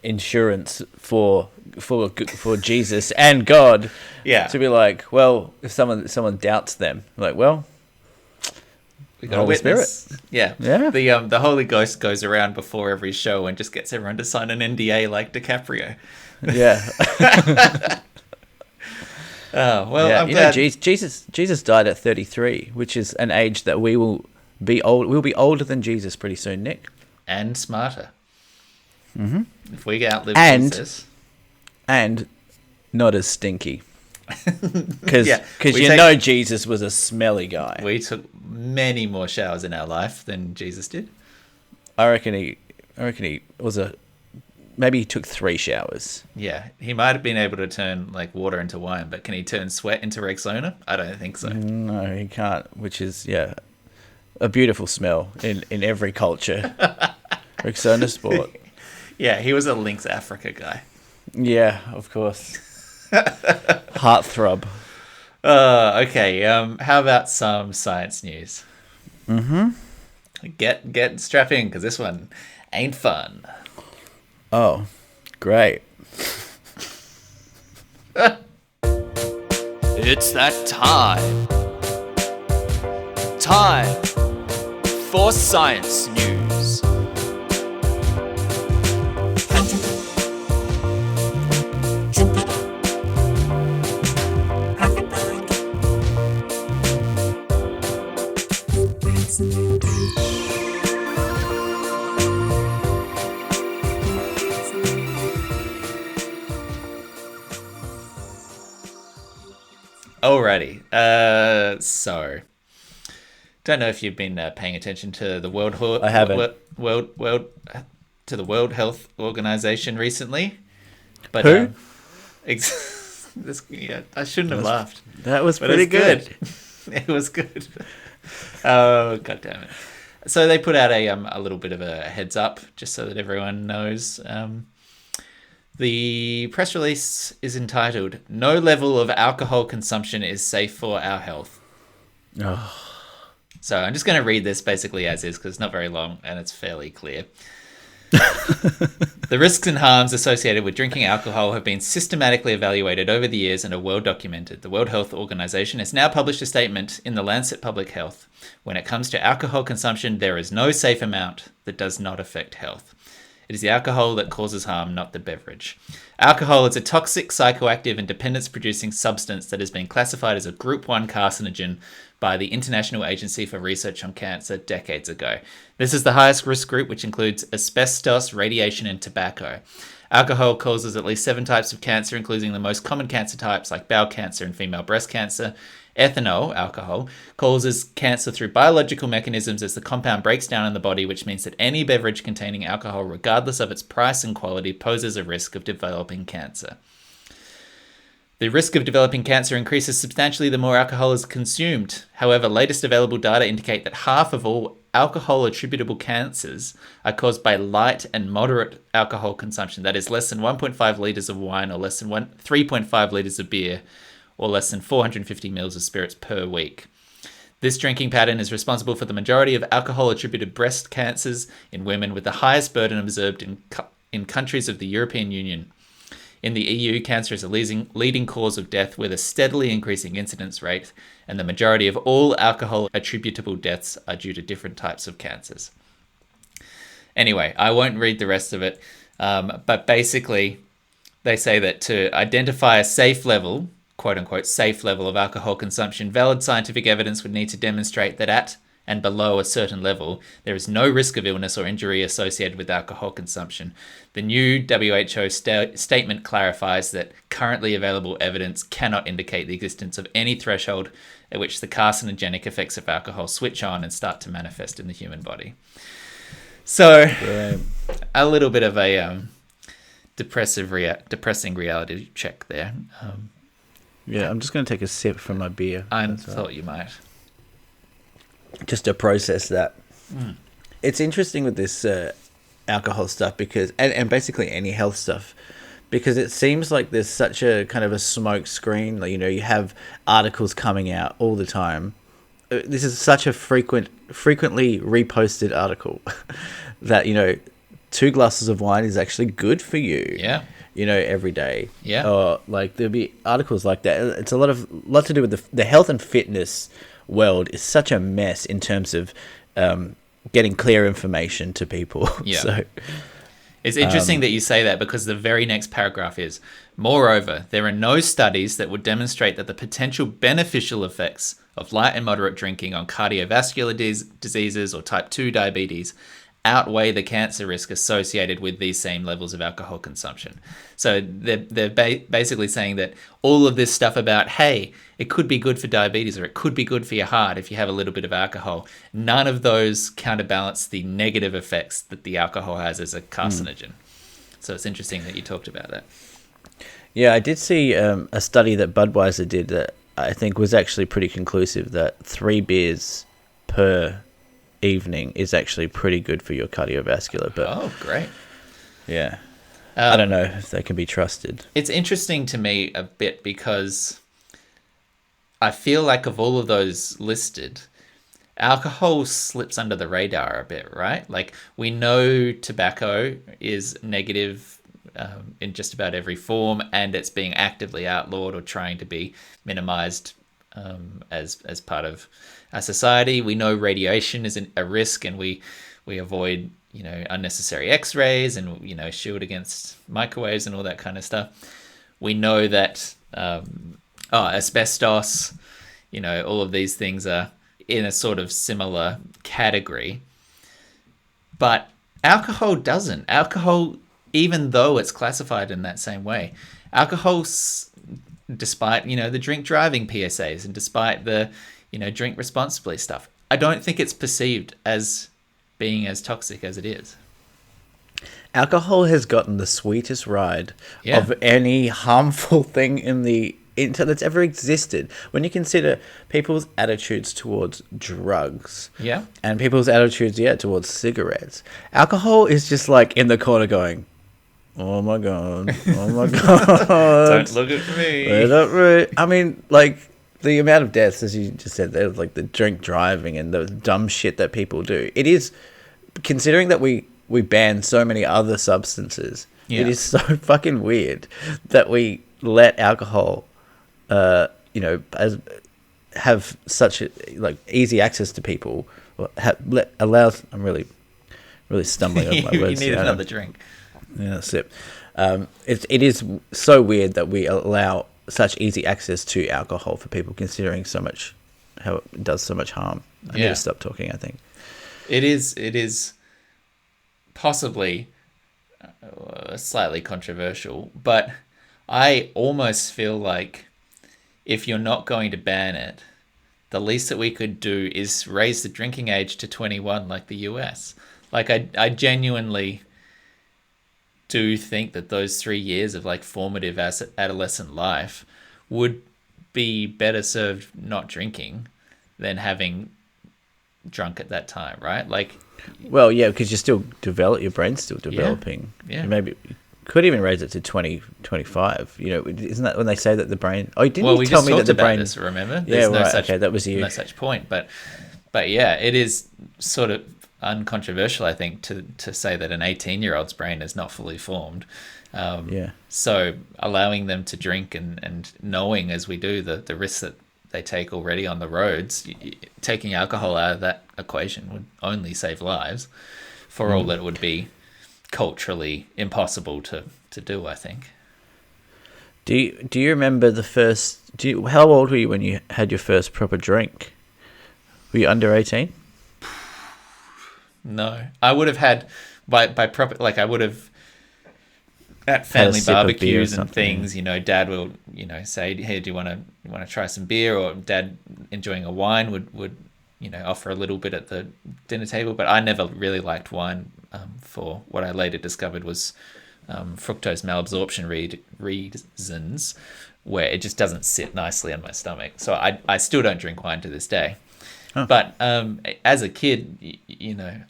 insurance for Jesus and God. Yeah. To be like, well, if someone doubts them, like, well, we got a witness. Spirit. Yeah. Yeah. The Holy Ghost goes around before every show and just gets everyone to sign an NDA like DiCaprio. Yeah. Oh, well, I'm glad. Jesus died at 33, which is an age that we will be old. We'll be older than Jesus pretty soon, Nick. And smarter. Mm-hmm. If we outlive Jesus. And not as stinky. Because Jesus was a smelly guy. We took many more showers in our life than Jesus did. I reckon he was maybe he took 3 showers. Yeah, he might have been able to turn like water into wine, but can he turn sweat into Rexona? I don't think so. No, he can't, which is a beautiful smell in every culture. Rexona Sport. Yeah, he was a Lynx Africa guy. Yeah, of course. Heartthrob. Okay. How about some science news? Mm-hmm. Get strap in, because this one ain't fun. Oh, great. It's that time. Time for science news. Alrighty. So don't know if you've been paying attention to the I haven't. To the World Health Organization recently. But who? I shouldn't have laughed. That was pretty good. It was good. Oh, God damn it. So they put out a little bit of a heads up, just so that everyone knows. The press release is entitled, "No level of alcohol consumption is safe for our health." Oh. So I'm just going to read this basically as is, because it's not very long and it's fairly clear. The risks and harms associated with drinking alcohol have been systematically evaluated over the years and are well documented. The World Health Organization has now published a statement in the Lancet Public Health. When it comes to alcohol consumption, there is no safe amount that does not affect health. It is the alcohol that causes harm, not the beverage. Alcohol is a toxic, psychoactive, and dependence-producing substance that has been classified as a Group 1 carcinogen by the International Agency for Research on Cancer decades ago. This is the highest risk group, which includes asbestos, radiation, and tobacco. Alcohol causes at least 7 types of cancer, including the most common cancer types like bowel cancer and female breast cancer. Ethanol, alcohol, causes cancer through biological mechanisms as the compound breaks down in the body, which means that any beverage containing alcohol, regardless of its price and quality, poses a risk of developing cancer. The risk of developing cancer increases substantially the more alcohol is consumed. However, latest available data indicate that half of all alcohol-attributable cancers are caused by light and moderate alcohol consumption. That is less than 1.5 litres of wine or less than 3.5 litres of beer or less than 450 mils of spirits per week. This drinking pattern is responsible for the majority of alcohol-attributed breast cancers in women, with the highest burden observed in countries of the European Union. In the EU, cancer is a leading cause of death with a steadily increasing incidence rate, and the majority of all alcohol-attributable deaths are due to different types of cancers. Anyway, I won't read the rest of it, but basically they say that to identify a safe level, quote-unquote safe level of alcohol consumption, valid scientific evidence would need to demonstrate that at and below a certain level, there is no risk of illness or injury associated with alcohol consumption. The new WHO statement clarifies that currently available evidence cannot indicate the existence of any threshold at which the carcinogenic effects of alcohol switch on and start to manifest in the human body. So, a little bit of a depressing reality check there. Yeah, I'm just going to take a sip from my beer. I thought you might. Just to process that. It's interesting with this alcohol stuff because, and basically any health stuff, because it seems like there's such a kind of a smoke screen. Like, you have articles coming out all the time. This is such a frequently reposted article that, 2 glasses of wine is actually good for you. Yeah. Every day. Yeah. Or like there'll be articles like that. It's a lot to do with the health and fitness world is such a mess in terms of getting clear information to people. Yeah. So it's interesting that you say that, because the very next paragraph is, moreover, there are no studies that would demonstrate that the potential beneficial effects of light and moderate drinking on cardiovascular diseases or type 2 diabetes outweigh the cancer risk associated with these same levels of alcohol consumption. So they're basically saying that all of this stuff about, hey, it could be good for diabetes or it could be good for your heart if you have a little bit of alcohol, none of those counterbalance the negative effects that the alcohol has as a carcinogen. So it's interesting that you talked about that. Yeah, I did see a study that Budweiser did that I think was actually pretty conclusive, that 3 beers per evening is actually pretty good for your cardiovascular. But oh, great. Yeah. I don't know if they can be trusted. It's interesting to me a bit because I feel like of all of those listed, alcohol slips under the radar a bit, right? Like, we know tobacco is negative in just about every form, and it's being actively outlawed or trying to be minimized as part of our society. We know radiation is a risk, and we avoid unnecessary X-rays and shield against microwaves and all that kind of stuff. We know that asbestos, all of these things are in a sort of similar category, but alcohol doesn't. Alcohol, even though it's classified in that same way, alcohol, despite the drink driving PSAs and despite the drink responsibly stuff, I don't think it's perceived as being as toxic as it is. Alcohol has gotten the sweetest ride of any harmful thing in the that's ever existed. When you consider people's attitudes towards drugs, Yeah. and people's attitudes, towards cigarettes, alcohol is just like in the corner going, "Oh my god, oh my god, Don't look at me." I mean, like the amount of deaths, as you just said, there, like the drink driving and the dumb shit that people do. It is, considering that we ban so many other substances. Yeah. It is so fucking weird that we let alcohol, have such easy access to people. Allows. I'm really stumbling over my You words. need another drink. Yeah, sip. It is so weird that we allow such easy access to alcohol for people, considering how it does so much harm. I need to stop talking, I think. It is possibly slightly controversial, but I almost feel like if you're not going to ban it, the least that we could do is raise the drinking age to 21 like the US. Like I genuinely do think that those 3 years of like formative adolescent life would be better served not drinking than having drunk at that time, right? Like, well, yeah, because your brain's still developing. Yeah. Maybe you could even raise it to 20, 25. Isn't that when they say that the brain? Oh, didn't well, you we tell just me talked that the about brain? this, remember? Yeah, right. Okay, that was you. No such point, but yeah, it is sort of uncontroversial, I think, to say that an 18-year-old's brain is not fully formed. So allowing them to drink and knowing, as we do, the risks that they take already on the roads, taking alcohol out of that equation would only save lives, for all that it would be culturally impossible to do, I think. Do you remember the first? How old were you when you had your first proper drink? Were you under 18? No, I would have had by proper, like I would have at family barbecues and things. Dad will say, "Hey, do you want to try some beer?" Or Dad, enjoying a wine, would offer a little bit at the dinner table. But I never really liked wine for what I later discovered was fructose malabsorption reasons, where it just doesn't sit nicely on my stomach. So I still don't drink wine to this day. Huh. But as a kid,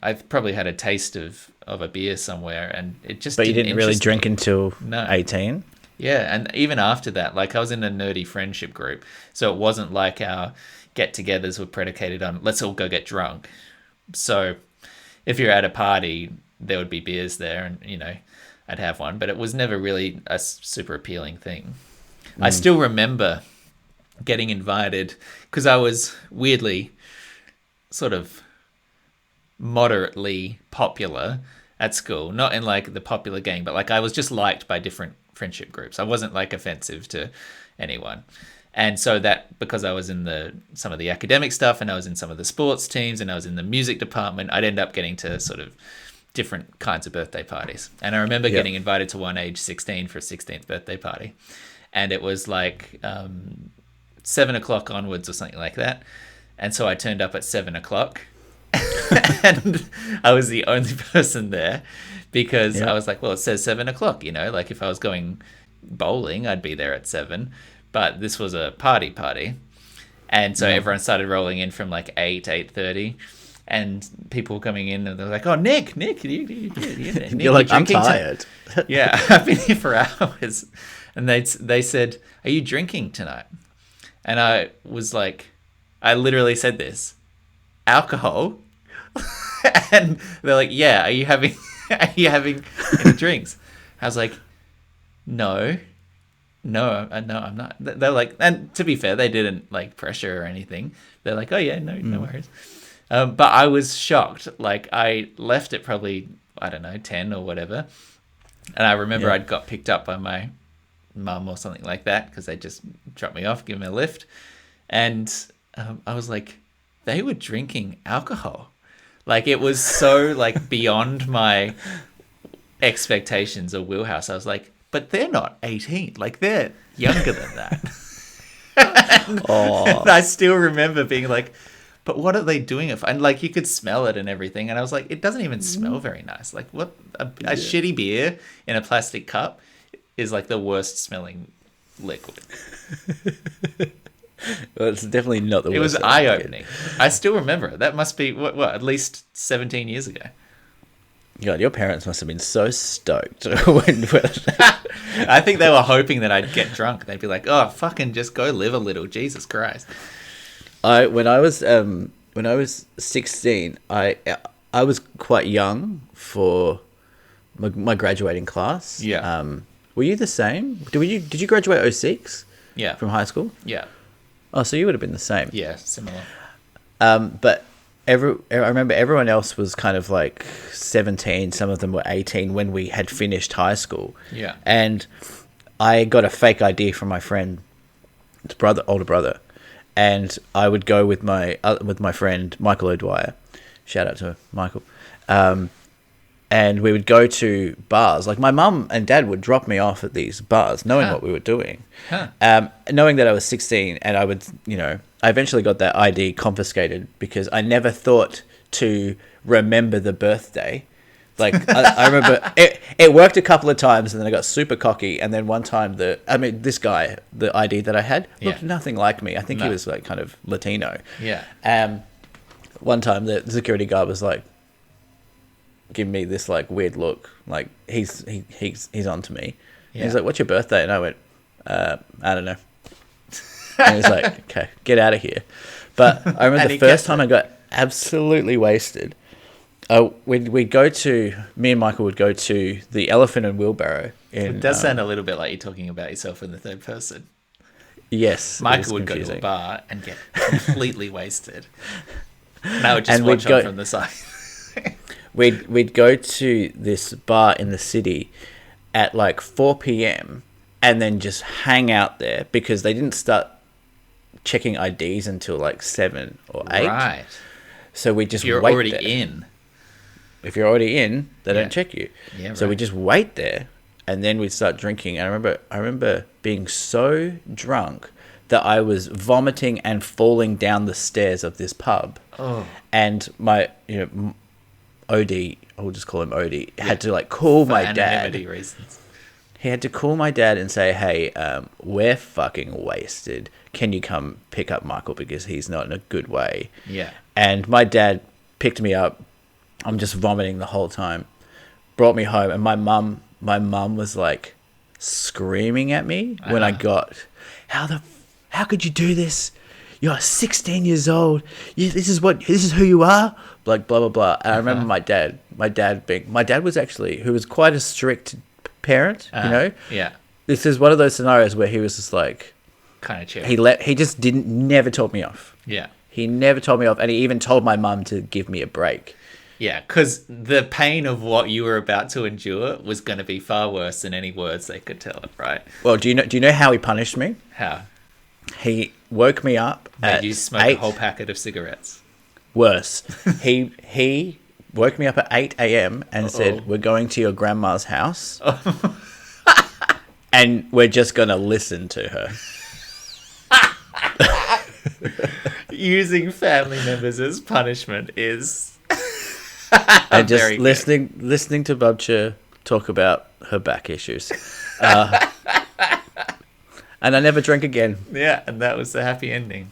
I've probably had a taste of a beer somewhere, and it just. But you didn't really drink until 18. Yeah, and even after that, like I was in a nerdy friendship group, so it wasn't like our get-togethers were predicated on let's all go get drunk. So if you're at a party, there would be beers there, and I'd have one, but it was never really a super appealing thing. I still remember getting invited because I was weirdly sort of moderately popular at school, not in like the popular gang, but like I was just liked by different friendship groups. I wasn't like offensive to anyone. And so that, because I was in some of the academic stuff, and I was in some of the sports teams, and I was in the music department, I'd end up getting to sort of different kinds of birthday parties. And I remember getting invited to one age 16 for a 16th birthday party. And it was like 7 o'clock onwards or something like that. And so I turned up at 7 o'clock and I was the only person there because I was like, well, it says 7 o'clock, like if I was going bowling, I'd be there at 7, but this was a party. And so everyone started rolling in from like 8:30, and people were coming in and they're like, oh, Nick, you're like, I'm tired. Yeah, I've been here for hours. And they said, are you drinking tonight? And I was like, I literally said this, alcohol? And they're like, yeah, are you having any drinks? I was like, no, I'm not. They're like, and to be fair, they didn't like pressure or anything. They're like, oh yeah, no worries. But I was shocked. Like I left at probably, I don't know, 10 or whatever. And I remember I'd got picked up by my mum or something like that because they just dropped me off, give me a lift. And I was like, they were drinking alcohol. Like it was so like beyond my expectations or wheelhouse. I was like, but they're not 18. Like they're younger than that. and I still remember being like, but what are they doing? And like you could smell it and everything. And I was like, it doesn't even smell very nice. Like what a shitty beer in a plastic cup is like the worst smelling liquid. Well, it's definitely not the worst. It was thing I did. eye-opening. I still remember it. That must be, what, at least 17 years ago. God, your parents must have been so stoked I think they were hoping that I'd get drunk. They'd be like, oh, fucking just go live a little. Jesus Christ. when I was 16, I was quite young for my graduating class. Yeah. Were you the same? Did you graduate 06 Yeah. from high school? Yeah. Oh, so you would have been the same. Yeah, similar. But I remember everyone else was kind of like 17. Some of them were 18 when we had finished high school. Yeah. And I got a fake ID from my friend's older brother, and I would go with my friend Michael O'Dwyer. Shout out to Michael. And we would go to bars. Like, my mum and dad would drop me off at these bars, knowing what we were doing. Knowing that I was 16, and I would, I eventually got that ID confiscated because I never thought to remember the birthday. Like, I remember it worked a couple of times, and then I got super cocky. And then one time, this guy, the ID that I had, looked nothing like me. I think he was like kind of Latino. Yeah. One time the security guard was like, giving me this like weird look, like he's on to me. Yeah. He's like, "What's your birthday?" And I went, "I don't know." And he's like, "Okay, get out of here." But I remember the first time I got absolutely wasted. Me and Michael would go to the Elephant and Wheelbarrow. It does sound a little bit like you're talking about yourself in the third person. Yes. Michael would go to a bar and get completely wasted. And I would just watch on from the side. We'd go to this bar in the city at like 4 p.m. and then just hang out there because they didn't start checking IDs until like 7 or 8. Right. So we just You're wait already there. in. If you're already in, they don't check you. Yeah, so right. we just wait there, and then we'd start drinking. And I remember being so drunk that I was vomiting and falling down the stairs of this pub. Oh. And my, OD, I'll just call him OD, had to like call my dad. Anonymity reasons. He had to call my dad and say, "Hey, we're fucking wasted. Can you come pick up Michael because he's not in a good way?" Yeah. And my dad picked me up. I'm just vomiting the whole time. Brought me home, and my mum was like screaming at me when I got, how could you do this? You're 16 years old. This is who you are. Like blah blah blah. And I remember my dad was actually, who was quite a strict parent. Yeah. This is one of those scenarios where he was just like, kind of chill. He just never told me off. Yeah. He never told me off, and he even told my mum to give me a break. Yeah, because the pain of what you were about to endure was going to be far worse than any words they could tell it, right? Well, do you know how he punished me? How? He woke me up Made at you smoke 8. a whole packet of cigarettes. Worse. he woke me up at 8 a.m. and said, "We're going to your grandma's house, and we're just gonna listen to her." Using family members as punishment is And just listening to Bubcha talk about her back issues. And I never drank again. Yeah, and that was the happy ending.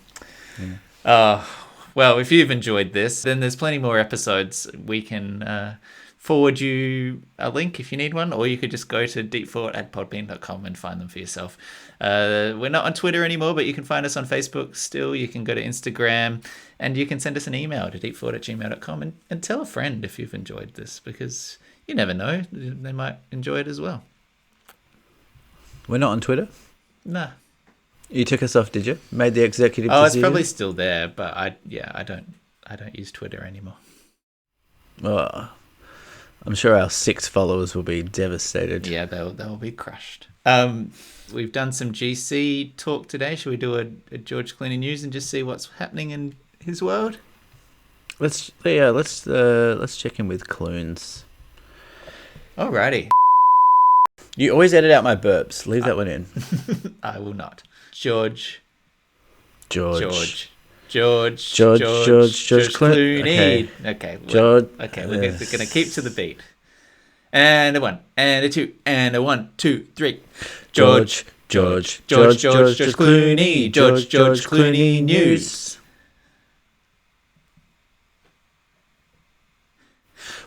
Well, if you've enjoyed this, then there's plenty more episodes. We can forward you a link if you need one, or you could just go to deepthought@podbean.com and find them for yourself. We're not on Twitter anymore, but you can find us on Facebook still. You can go to Instagram, and you can send us an email to deepthought@gmail.com and tell a friend if you've enjoyed this, because you never know, they might enjoy it as well. We're not on Twitter? Nah. You took us off, did you? Made the executive Oh, decision? it's probably still there, but I don't use Twitter anymore. Well, I'm sure our 6 followers will be devastated. Yeah, they'll be crushed. We've done some GC talk today. Should we do a George Clooney news and just see what's happening in his world? Let's check in with Clunes. Alrighty. You always edit out my burps. Leave that one in. I will not. George George Clooney. Okay. We're going to keep to the beat. And a 1, and a 2, and a 1, 2, 3. George George Clooney. George Clooney news.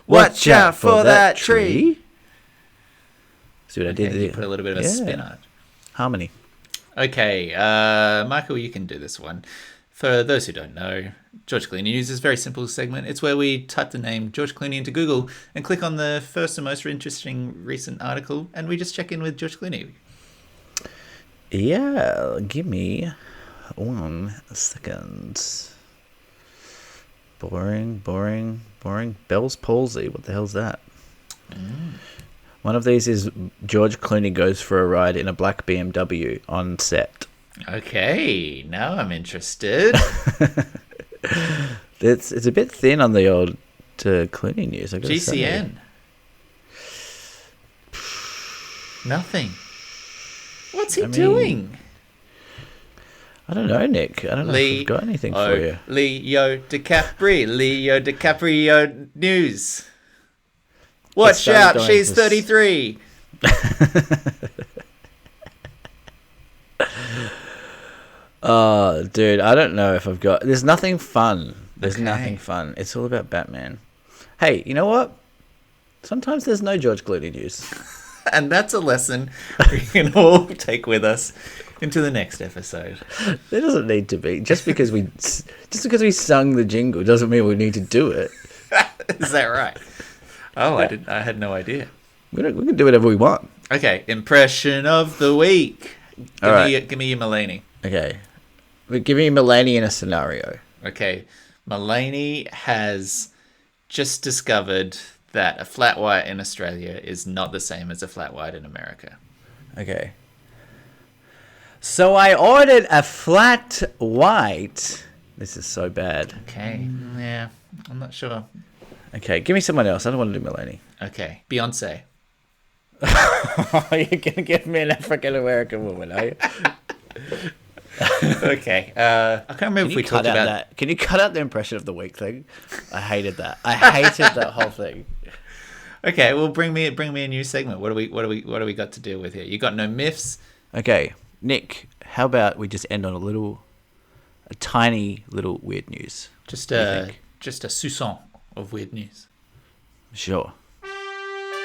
Watch out for that tree. See what I did You there? put a little bit of a spin on it. Harmony. Okay, Michael, you can do this one. For those who don't know, George Clooney News is a very simple segment. It's where we type the name George Clooney into Google and click on the first and most interesting recent article, and we just check in with George Clooney. Yeah, give me 1 second. Boring. Bell's palsy. What the hell's that? One of these is George Clooney goes for a ride in a black BMW on set. Okay, now I'm interested. It's a bit thin on the old Clooney news. I gotta GCN. say. Nothing. What's he doing? I don't know, Nick. I don't know if I've got anything for you. Leo DiCaprio news. Watch out, she's 33. Oh, dude, I don't know if I've got... There's nothing fun. There's Okay. nothing fun. It's all about Batman. Hey, you know what? Sometimes there's no George Clooney news. And that's a lesson we can all take with us into the next episode. There doesn't need to be. Just because we sung the jingle doesn't mean we need to do it. Is that right? Oh, I had no idea. We can do whatever we want. Okay, impression of the week. Give me your Mulaney. Okay. But give me Mulaney in a scenario. Okay, Mulaney has just discovered that a flat white in Australia is not the same as a flat white in America. Okay. So I ordered a flat white. This is so bad. Okay, yeah, I'm not sure. Okay, give me someone else. I don't want to do Mulaney. Okay, Beyonce. You're going to give me an African-American woman, are you? Okay, I can't remember if we talked about that. Can you cut out the impression of the week thing? I hated that. I hated that whole thing. Okay, well, bring me a new segment. What do we got to deal with here? You got no myths. Okay, Nick. How about we just end on a tiny little weird news? Just a soupçon of weird news. Sure.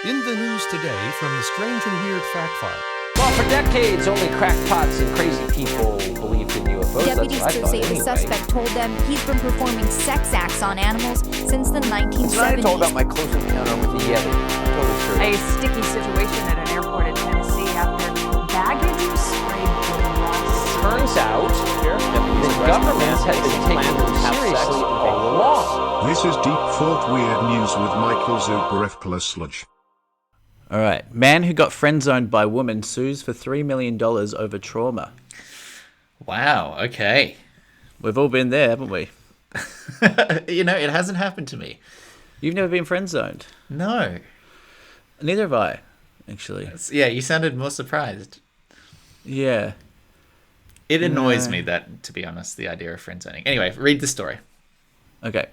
In the news today from the Strange and Weird Fact File. Well, for decades, only crackpots and crazy people believed in UFOs. Deputies That's what I say thought the anyway. suspect told them he's been performing sex acts on animals since the Tonight I told about 1970s. my close encounter with the Yeti. Totally true. A sticky situation at an airport in Tennessee after baggage was sprayed with rust. Turns out the government has been taking them seriously all along. This is Deep Thought Weird News with Michael Zuberef. All right. Man who got friend-zoned by woman sues for $3 million over trauma. Wow. Okay. We've all been there, haven't we? It hasn't happened to me. You've never been friend-zoned. No. Neither have I, actually. Yeah, you sounded more surprised. Yeah. It annoys me that, to be honest, the idea of friend zoning. Anyway, read the story. Okay.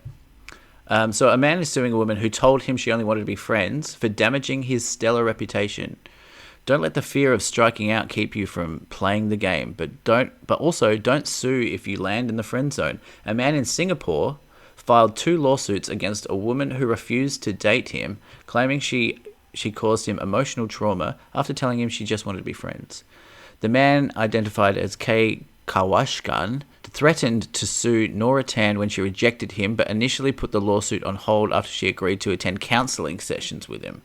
So a man is suing a woman who told him she only wanted to be friends for damaging his stellar reputation. Don't let the fear of striking out keep you from playing the game, but also don't sue if you land in the friend zone. A man in Singapore filed 2 lawsuits against a woman who refused to date him, claiming she caused him emotional trauma after telling him she just wanted to be friends. The man, identified as K. Kawashkan, threatened to sue Nora Tan when she rejected him, but initially put the lawsuit on hold after she agreed to attend counselling sessions with him,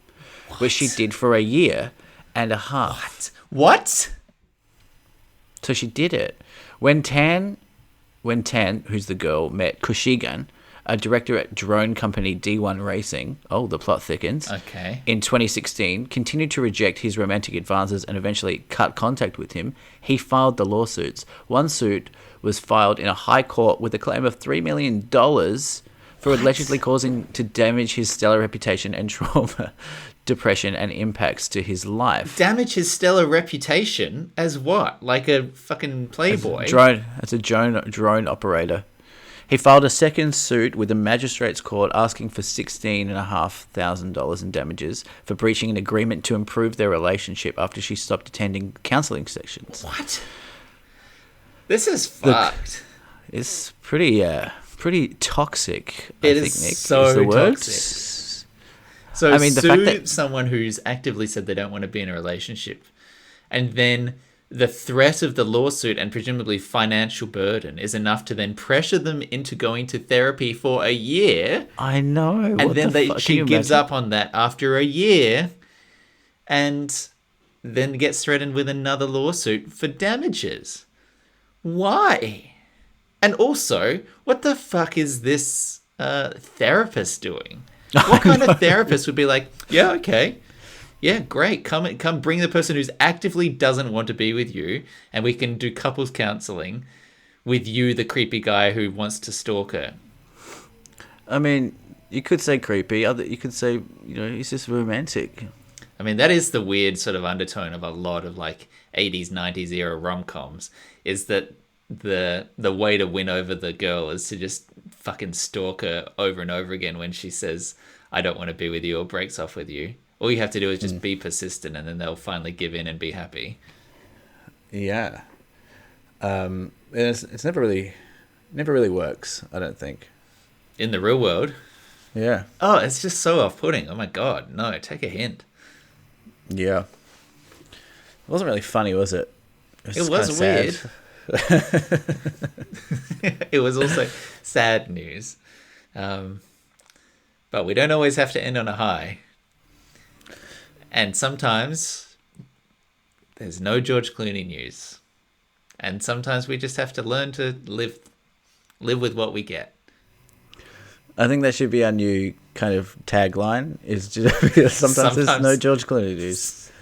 which she did for a year and a half. What? So she did it. When Tan, who's the girl, met Kushigan, a director at drone company D1 Racing, the plot thickens, Okay. in 2016, continued to reject his romantic advances and eventually cut contact with him, he filed the lawsuits. One suit was filed in a high court with a claim of $3 million for allegedly causing to damage his stellar reputation and trauma, depression, and impacts to his life. Damage his stellar reputation as what? Like a fucking playboy? As a drone operator. He filed a second suit with the magistrate's court asking for $16,500 in damages for breaching an agreement to improve their relationship after she stopped attending counselling sessions. What? This is fucked. It's pretty toxic, I It think, is Nick, so is the word. toxic. So I mean, the fact that someone who's actively said they don't want to be in a relationship, and then the threat of the lawsuit and presumably financial burden is enough to then pressure them into going to therapy for a year. I know, And then she gives up on that after a year and then gets threatened with another lawsuit for damages. Why? And also, what the fuck is this therapist doing? What kind of therapist would be like, yeah, okay. Yeah, great. Come bring the person who's actively doesn't want to be with you, and we can do couples counseling with you, the creepy guy who wants to stalk her. I mean, you could say creepy. You could say, he's just romantic. I mean, that is the weird sort of undertone of a lot of like 80s, 90s era rom-coms, is that the way to win over the girl is to just fucking stalk her over and over again when she says, I don't want to be with you, or breaks off with you. All you have to do is just be persistent, and then they'll finally give in and be happy. Yeah. It's never really works, I don't think. In the real world? Yeah. Oh, it's just so off-putting. Oh my God, no, take a hint. Yeah. It wasn't really funny, was it? It was weird. It was also sad news. But we don't always have to end on a high. And sometimes there's no George Clooney news. And sometimes we just have to learn to live with what we get. I think that should be our new kind of tagline, is just, sometimes there's no George Clooney news.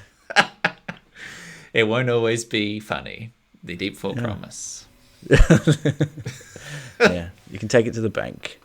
It won't always be funny. The Deep Thought promise. Yeah, you can take it to the bank.